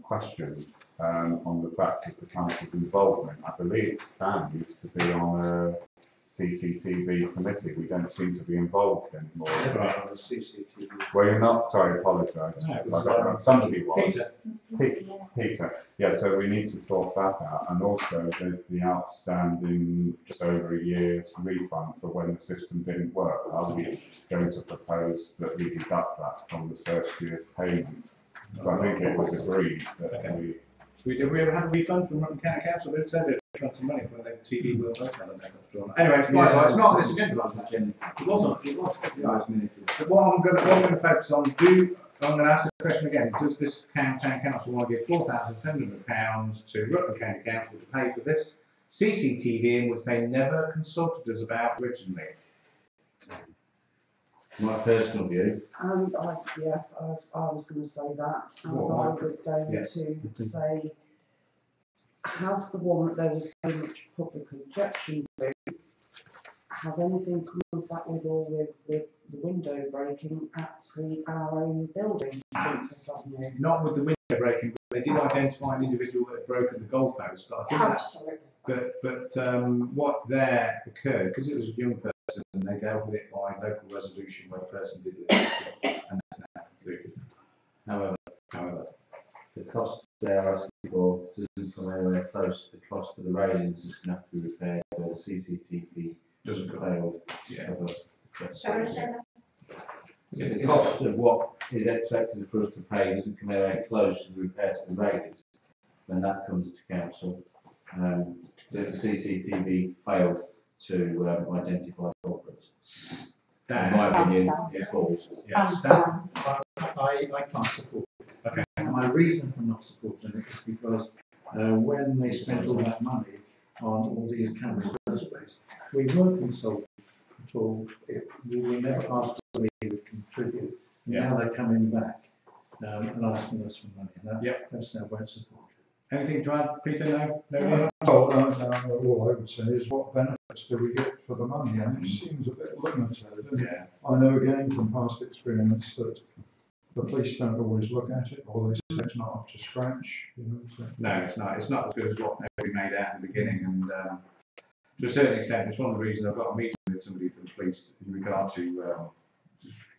questions on the fact of the council's involvement. I believe Stan used to be on a CCTV committee. We don't seem to be involved anymore. Right, the CCTV. Well, you're not, sorry, apologise. No, it I was, don't know, somebody was. Peter. Peter, yeah, so we need to sort that out, and also there's the outstanding just over a year's refund for when the system didn't work. Are we going to propose that we deduct that from the first year's payment? So I think it was agreed that Have we ever had a refund from Rutland County Council? They said it got some money for the TV will vote on it. Anyway, it's fine, it's not this agenda. It wasn't. But what I'm going to focus on, I'm going to ask the question again. Does this town council want to give £4,700 to Rutland County Council to pay for this CCTV in which they never consulted us about originally? My personal view, Yes, I was going to say that, and What? I was going Yeah. to say, has the one that there was so much public objection to, has anything come of that with all the window breaking at our own building, Princess Avenue? Not with the window breaking, but they did identify an individual that had broken the goalpost. But I think Absolutely. what there occurred, because it was a young person, and they dealt with it by local resolution where the person did live, and that's now concluded. However, the cost they are asking for doesn't come anywhere close to the cost of the railings that's going to have to be repaired where the CCTV doesn't go. failed to Yeah. cover the cost. Sorry, say that. So the cost of what is expected for us to pay doesn't come anywhere close to the repair to the railings when that comes to council. The CCTV failed to identify culprits. In my opinion, it falls. Yeah, Understand. I can't support it. Okay. My reason for not supporting it is because when they spent all that money on all these cameras in the first place, we weren't consulted at all. We were never asked whether we would contribute. Yeah. Now they're coming back and asking us for money. And Yep. that's now won't support. Anything to add, Peter? No. Well, all I would say is what benefits do we get for the money? And it seems a bit limited. And Yeah. I know again from past experience that the police don't always look at it, or they say it's not up to scratch. You know, so. No, it's not. It's not as good as what we made out in the beginning, and to a certain extent, it's one of the reasons I've got a meeting with somebody from the police in regard to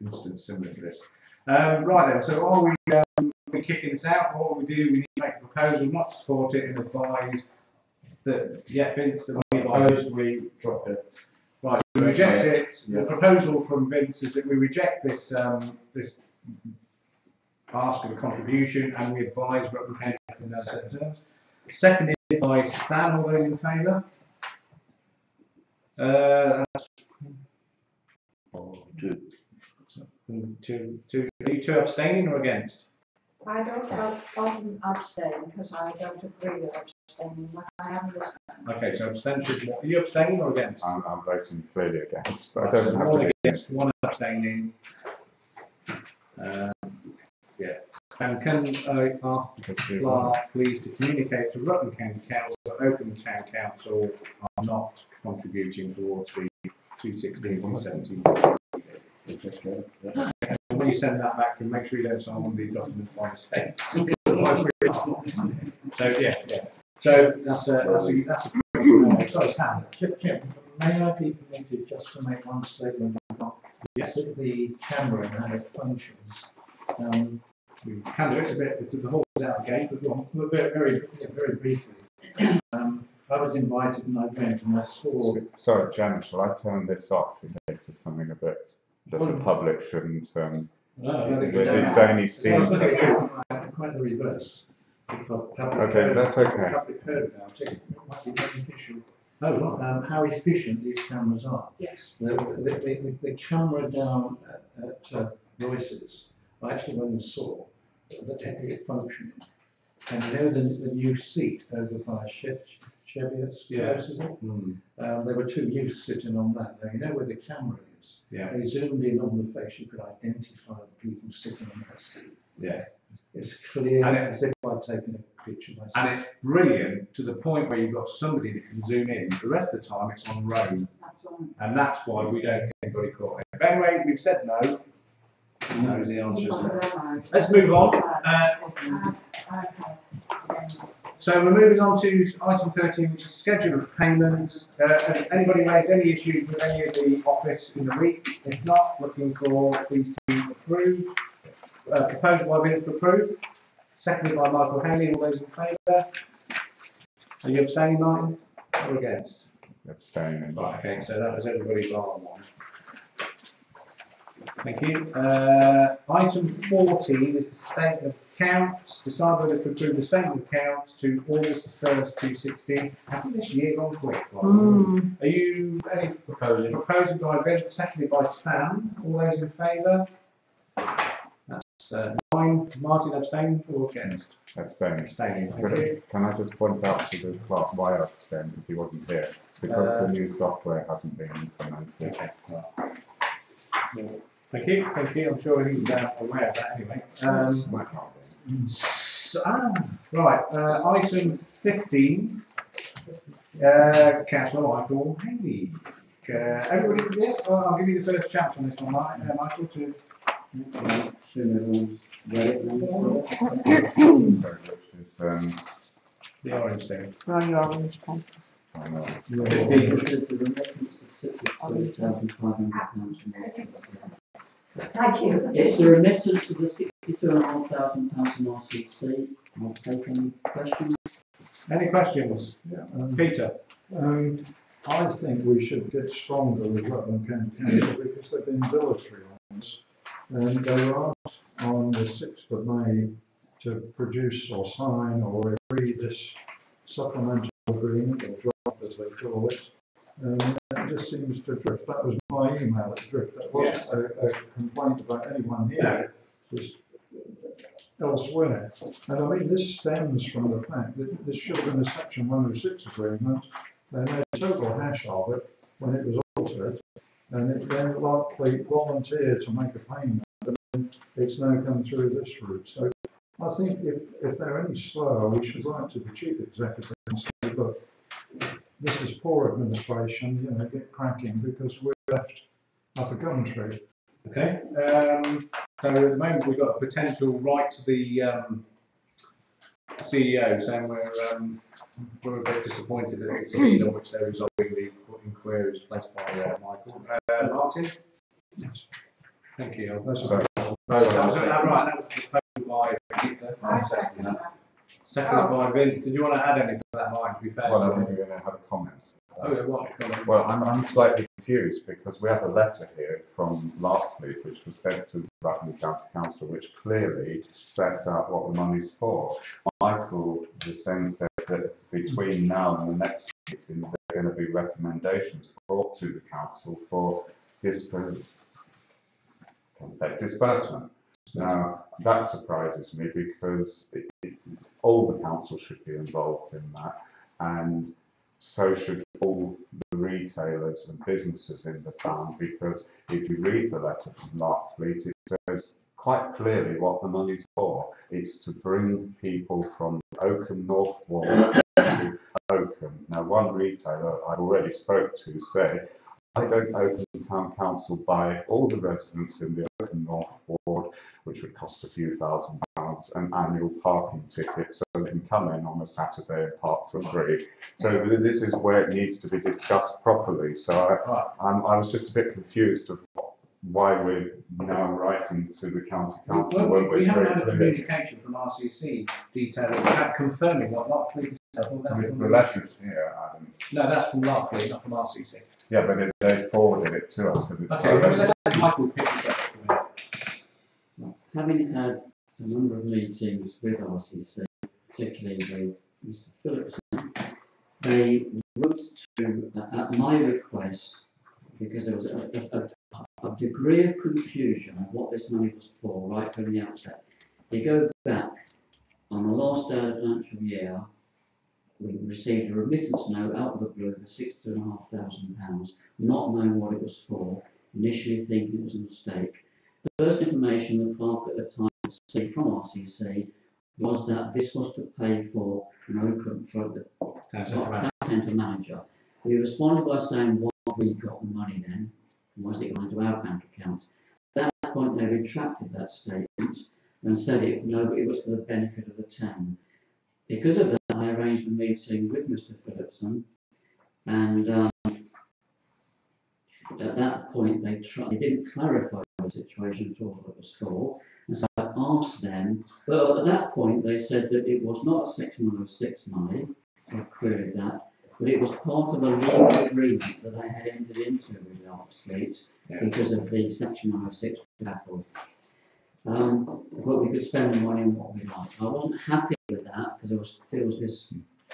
incidents similar to this. Right then, so are we kicking this out? What we do? We need to make a proposal, not to support it, and advise that Vince, that we advise we drop it. right, we reject it. Yeah. The proposal from Vince is that we reject this this ask of a contribution, and we advise Rutland County in those certain terms. Seconded by Stan. All those in favour? Two. Are you two abstaining or against? I don't often abstain because I don't agree with abstaining, but I am listening. Okay, so abstention. Are you abstaining or against? I'm voting clearly against, but Right, I don't so have one to be against, one abstaining. Yeah. And can I ask the clerk please to communicate to Rutland County Council that Oakham Town Council are not contributing towards the 216, 217. When you send that back to them, make sure you don't sign one of these documents by mistake. So yeah. So that's a Sorry, Sam. Chip, may I be permitted just to make one statement about the camera and how it functions? we can do it. It's the horse is out of the gate, but go on. Well, very briefly. I was invited and I went and I saw. Sorry, Jan, shall I turn this off in case it's something a bit that the public shouldn't? Was he saying he's seen something? Quite the reverse. If a public Okay, that's okay. Public heard about it, it might be beneficial. Oh, right. How efficient these cameras are. Yes. The camera down at Royce's, I actually went and saw that it functioning. And you know the new seat over by Cheviots, is it? There were two youths sitting on that. Now you know where the camera is. Yeah. They zoomed in on the face, you could identify the people sitting on that seat. Yeah. It's clear And as if I'd taken a picture myself. And it's brilliant to the point where you've got somebody that can zoom in. The rest of the time it's on road. That's right. And that's why we don't get anybody caught. But anyway, we've said no. No is the answer, isn't it? Let's move on. So we're moving on to item 13, which is schedule of payments. Has anybody raised any issues with any of the office in the week? If not, looking for these to approve. Proposal by Vince to approve. Seconded by Michael Haley. All those in favour? Are you abstaining, Martin? Or against? Abstaining. Right, okay, so that was everybody bar one. Thank you. Item 14 is the statement of accounts. Decide whether to approve the statement of accounts to August 1st, 2016. Hasn't this year gone quick? Are you any proposing? Proposing by Vince, seconded by Stan. All those in favour? That's 9. Martin abstaining or against? Abstaining. Abstaining. Thank you. Can I just point out to the clerk why I abstained, because he wasn't here? It's because the new software hasn't been implemented. Okay. Thank you, thank you. I'm sure he's aware of that anyway. Right, item 15. Councillor Michael Haley. Everybody, yeah, I'll give you the first chance on this one, Michael, to. The orange thing. On your orange papers. Thank you. It's a remittance of the £62,500 from RCC. I'll take any questions. Any questions? Peter? I think we should get stronger with Rutland County Council because they've been dilatory on this. And they were asked on the 6th of May to produce or sign or agree this supplemental agreement, or draft as they call it. It just seems to drift. That was my email at drift. That wasn't a complaint about anyone here. It was elsewhere. And I mean, this stems from the fact that this should have been a Section 106 agreement. They made a total hash of it when it was altered, and it then likely volunteered to make a payment, and then it's now come through this route. So I think if they're any slower, we should write to the Chief Executive and say, look, this is poor administration, you know, get cracking, because we're left up a gum tree. Okay. So at the moment we've got a potential right to the CEO saying we're a bit disappointed at the speed on which they're resolving the inquiries placed by Michael. Martin? Yes. Thank you. That's about Right, that was proposed by Peter. Seconded by Vince. Did you want to add anything to that, Mike, to be fair? Well, I think you're going to have a comment. Oh, yeah, right. Well, I'm slightly confused because we have a letter here from Larkfleet which was sent to Rutland County Council which clearly sets out what the money's for. Michael has then said that between now and the next meeting there are going to be recommendations brought to the council for disbursement. Now, that surprises me because all the council should be involved in that, and so should all the retailers and businesses in the town, because if you read the letter from Larkfleet, it says quite clearly what the money's for. It's to bring people from Oakham North Ward to Oakham. Now, one retailer I already spoke to said, I don't Oakham Town Council buy all the residents in the Oakham North Ward, which would cost a few £1,000s, an annual parking ticket so they can come in on a Saturday and park for free. So this is where it needs to be discussed properly. So I was just a bit confused of why we're now writing to the county council. Well, we haven't had a communication from RCC detailing that, confirming what Larkfleet said. It's the letters here, Adam. No, that's from Larkfleet, not from RCC. Yeah, but they forwarded it to us because it's. Okay, let's let Michael pick this up. Having had a number of meetings with RCC, particularly with Mr. Phillipson, they wrote to, at my request, because there was a degree of confusion of what this money was for right from the outset. They go back on the last day of the financial year. We received a remittance note out of the blue for £62,500, not knowing what it was for, initially thinking it was a mistake. The first information the clerk at the time received from RCC was that this was to pay for an Oakham for the town centre manager. We responded by saying, why have we got the money then? Was it going to our bank account? At that point, they retracted that statement and said it was for the benefit of the town. Because of that, I arranged a meeting with Mr. Phillipson, and at that point, they didn't clarify the situation at all, what it was for. And so I asked them, well, at that point, they said that it was not a Section 106 money. I queried that. But it was part of a legal agreement that I had entered into with Larkfleet because of the Section 106 battle. But we could spend the money on what we like. I wasn't happy with that because there was this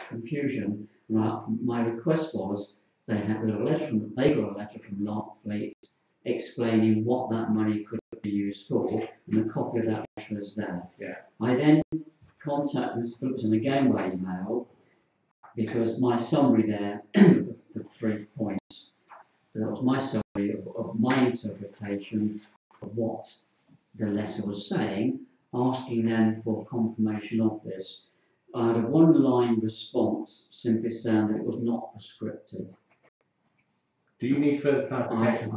confusion. My request was they got a letter from Larkfleet explaining what that money could be used for, and a copy of that letter is there. Yeah. I then contacted Mr. Phillipson again by email, because my summary there, the 3 points, that was my summary of my interpretation what the letter was saying, asking them for confirmation of this. I had a one-line response simply saying that it was not prescriptive. Do you need further clarification?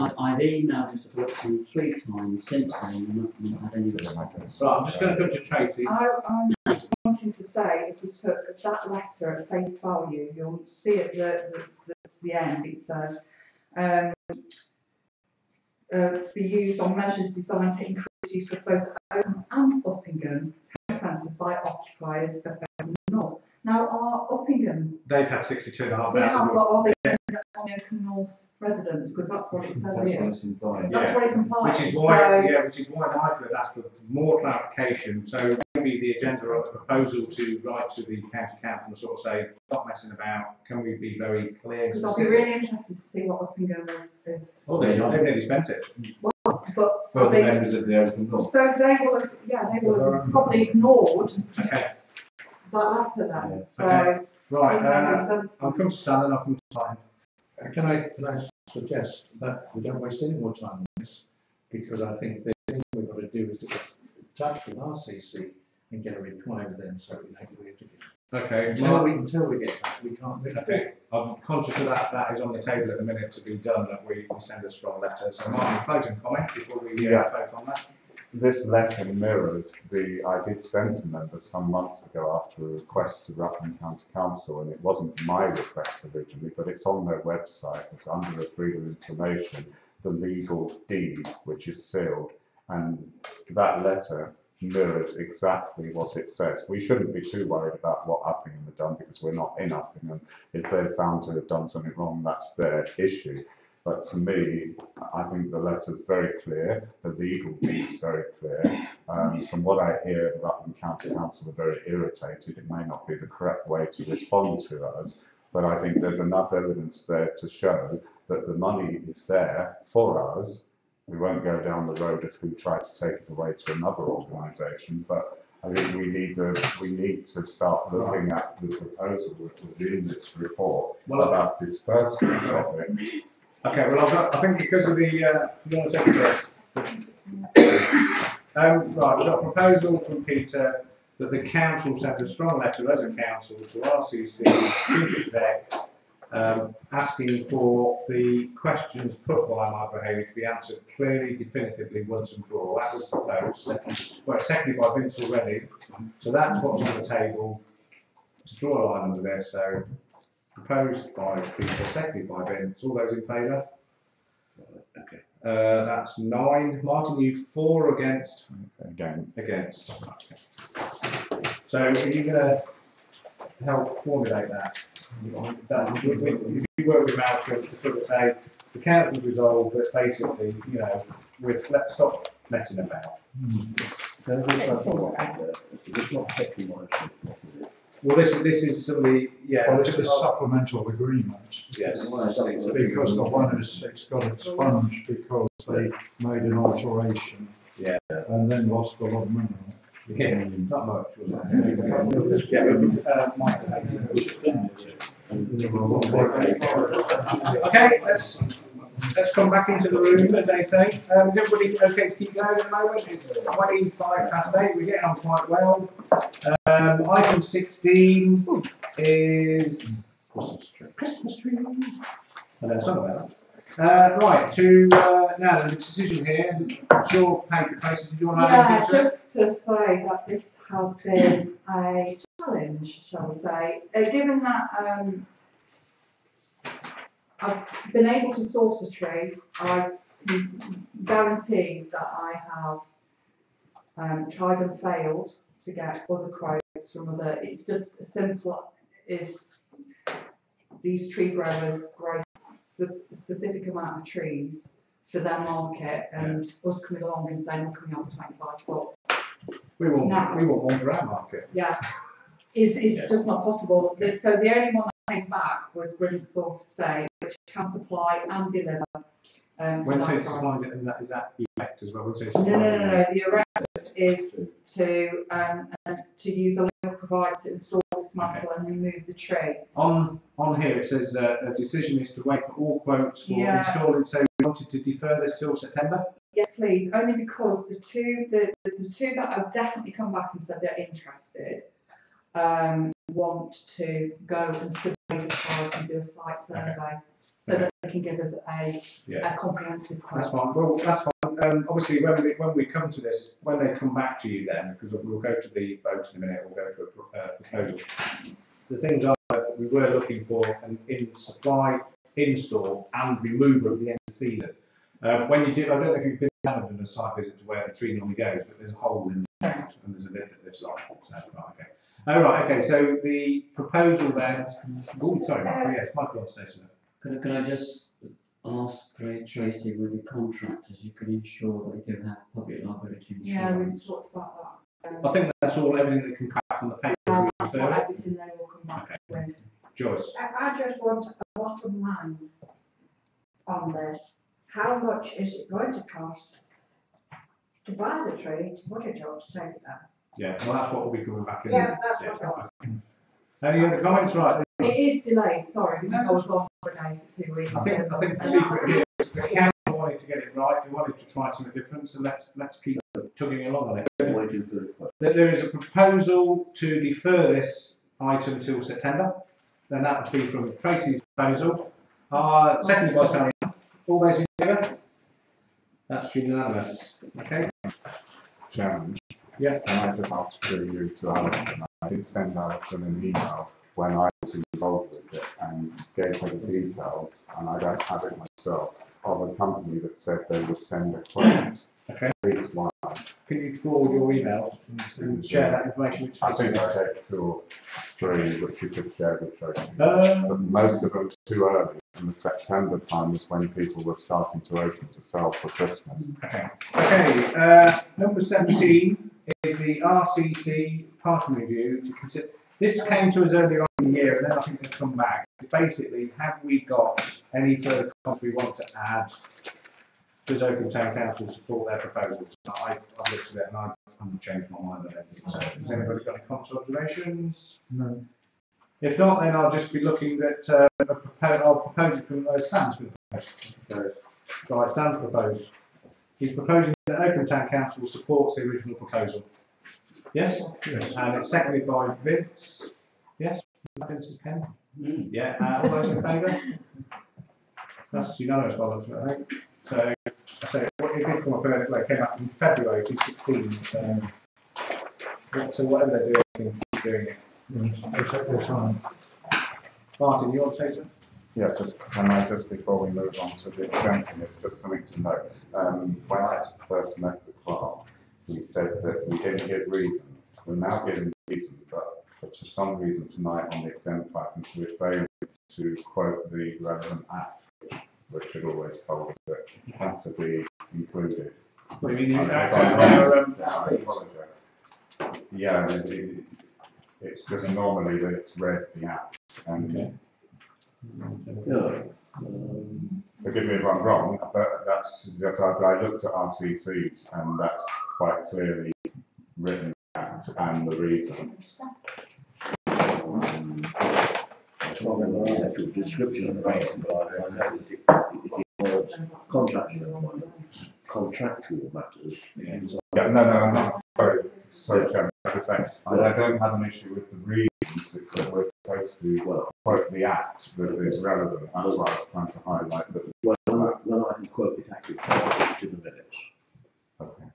I've emailed Mr. Watson 3 times since then and not had any response. Right, I'm just going to come to Tracy. I'm just wanting to say, if we took that letter at face value, you'll see at the end it says, to be used on measures designed to increase use of both Oakham and Uppingham town centres by occupiers of Oakham North. Now, our Uppingham, They've had 62,500. they have, but are they on the Oakham North residents? Because that's what it says That's here. what it's implying. That's what it's implying. Which is why, which is why Michael had asked for more clarification. So maybe the agenda or the proposal to write to the county council and sort of say, stop messing about. Can we be very clear? Because I'll be really interested to see what Uppingham have. Oh, they've nearly spent it. But For the they, members of the Oakham North. so they will have, they will have probably ignored Okay. that letter then. Yeah. So Okay. Right. doesn't make any sense. I'll come to Stan and I'll come to Simon. Can I suggest that we don't waste any more time on this, because I think the thing we've got to do is to get in touch with RCC and get a reply with them so we know what we have to do. Okay. Until we get that, we can't move forward. Okay. I'm conscious of that. That is on the table at the minute to be done, that we send a strong letter. So Martin, closing comment before we vote on that. This letter mirrors I did send to members some months ago after a request to Rutland County Council, and it wasn't my request originally, but it's on their website. It's under the freedom of information, the legal deed, which is sealed, and that letter mirrors exactly what it says. We shouldn't be too worried about what Uppingham have done, because we're not in Uppingham. If they're found to have done something wrong, that's their issue. But to me, I think the letter's very clear, the legal deed's very clear. From what I hear, the Rutland County Council are very irritated. It may not be the correct way to respond to us, but I think there's enough evidence there to show that the money is there for us. We won't go down the road of who tried to take it away to another organisation, but I think we need to start looking at the proposal that was in this report about disbursement of it. Okay, well, I think because of the, you want to take it first? Right, we've got a proposal from Peter that the council send a strong letter as a council to RCC, chief exec, asking for the questions put by Michael Haley to be answered clearly, definitively, once and for all. That was proposed. Well, seconded by Vince already. So that's what's on the table. To draw a line under this, so proposed by Peter, seconded by Vince. All those in favour? Okay. That's 9. Martin, you 4 against? Against. Okay. So are you going to help formulate that? If you work with Malcolm to sort of say, the council resolved that basically, let's stop messing about. It's not affecting my Well, this is some of the, Well, it's a supplemental agreement. Yes. Because the one it's got expunged because they made an alteration. Yeah. And then lost a lot of money. Yeah, not much, was it? Okay, let's come back into the room, as they say. Is everybody okay to keep going at the moment? It's 8:25. We're getting on quite well. Item 16 is Christmas tree. I know something about that. Right, to now the decision here. It's your paper, Tracy. Did you want to add anything to it? Just to say that this has been a challenge, shall we say, given that I've been able to source a tree. I can guarantee that I have tried and failed to get other quotes from other. It's just as simple as these tree growers grow a specific amount of trees for their market, and us coming along and saying we're coming up 25 foot. We want one for our market. Yeah, it's just not possible. So the only one that came back was Grimsthorpe Estate, which can supply and deliver. When for you that say price. supply, and that is that elect as well. When you say No, supply, no, no, no, the erectus is to use a local provider to install, dismantle and remove the tree. On here it says a decision is to wait for all quotes for Yeah. installing. So we wanted to defer this till September. Yes, please, only because the two that have definitely come back and said they're interested, want to go and survey the site and do a site survey, so that they can give us a comprehensive quote. That's fine. Well, that's fine. Obviously, when we come to this, when they come back to you, then because we'll go to the vote in a minute, we'll go to a proposal. The things are that we were looking for an supply, install, and removal at the end of the season. When you do, I don't know if you've been down and done a site visit to where the tree normally goes, but there's a hole in the ground and there's a bit that lifts off. So, right, okay. Oh, right, okay. So the proposal then. Oh, sorry, Michael. Yes, Michael wants to say something. Could I just ask Tracy, with the contractors, you can ensure that we do have public liability insurance? Yeah, we've talked about that. I think that's everything that can come back on the paper. That's what everything they will come back with. Joyce. I just want a bottom line on this. How much is it going to cost to buy the tree, to put it up, to take it down? Yeah, well, that's what will be coming back. Yeah, that's what I want. Any other comments? Right. It is delayed, sorry, because I was on holiday for 2 weeks. I think the secret here is the council wanted to get it right. They wanted to try something different, so let's keep tugging along on it. There is a proposal to defer this item till September. Then that would be from Tracy's proposal. Seconded by Sally. All those in favour? That's unanimous. Okay. Chairman, Yeah. can I just ask for you to Alison? I did send Alison an email when I was involved with it and gave her the details, and I don't have it myself, of a company that said they would send a quote. Okay. Please, one. Can you draw your emails and share that information with I Tracy? think I gave 2 or 3 which you could share with Tracy. Um, But most of them too early, and the September time was when people were starting to open to sell for Christmas. Okay. Okay. Number 17 is the RCC parking review to consider. This came to us earlier on in the year, and then I think they've come back. Basically, have we got any further comments we want to add? Does Oakham Town Council support their proposals? I've looked at it and I haven't changed my mind on anything. So, has anybody got any comments or observations? No. If not, then I'll just be looking at I'll propose it from Stan's going to propose. Right, Stan's proposed. He's proposing that Oakham Town Council supports the original proposal. Yes? Yes. And it's seconded by Vince. Yes? Vince is Ken? Yeah. All those in favour? That's unanimous by the looks of it, I think. So, what it did come up earlier, it came up in February 2016. So whatever they're doing, they can keep doing it. They take their time. Martin, you want to say something? Yeah, can I just before we move on to the exemption, it's just something to note. When I first met the clerk, he said that we didn't give reason. We're now giving reason, but for some reason tonight on the exempt items, we're failing to quote the relevant act, which had always told us that it had to be included. What do you mean? Yeah, it's just normally that it's read the act, and forgive me if I'm wrong, but that's just I looked at RCCs and that's quite clearly written out and the reason. It's not in the actual description of the reason, but I noticed it involves contractual matters. Yeah, no, I'm not. Sorry, Chairman. I don't have an issue with the reasons. It's that we're supposed to quote the act that is relevant. That's what I was trying to highlight. That Well, I can quote it accurately, I'll put it in the minutes. Okay.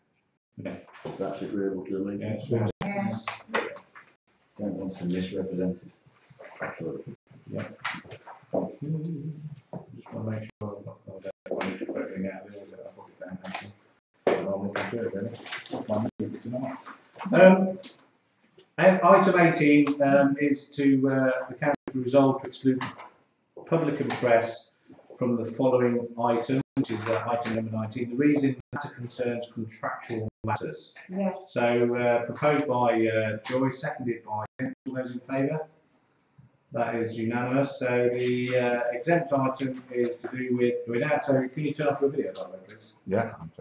Yeah. If that's agreeable to the meeting. Yes. Don't want to misrepresent it. Absolutely. Yeah. Just want to make sure I'm not going to need to put everything out there, but I put it down actually. I'll look into it then. That's my movie tonight. Item 18 is to the council resolve to exclude public and press from the following item, which is item number 19. The reason matter concerns contractual matters. Yes. So proposed by Joyce, seconded by Vince. All those in favour? That is unanimous. So the exempt item is to do with, so can you turn off the video, by the way, please? Yeah, I'm just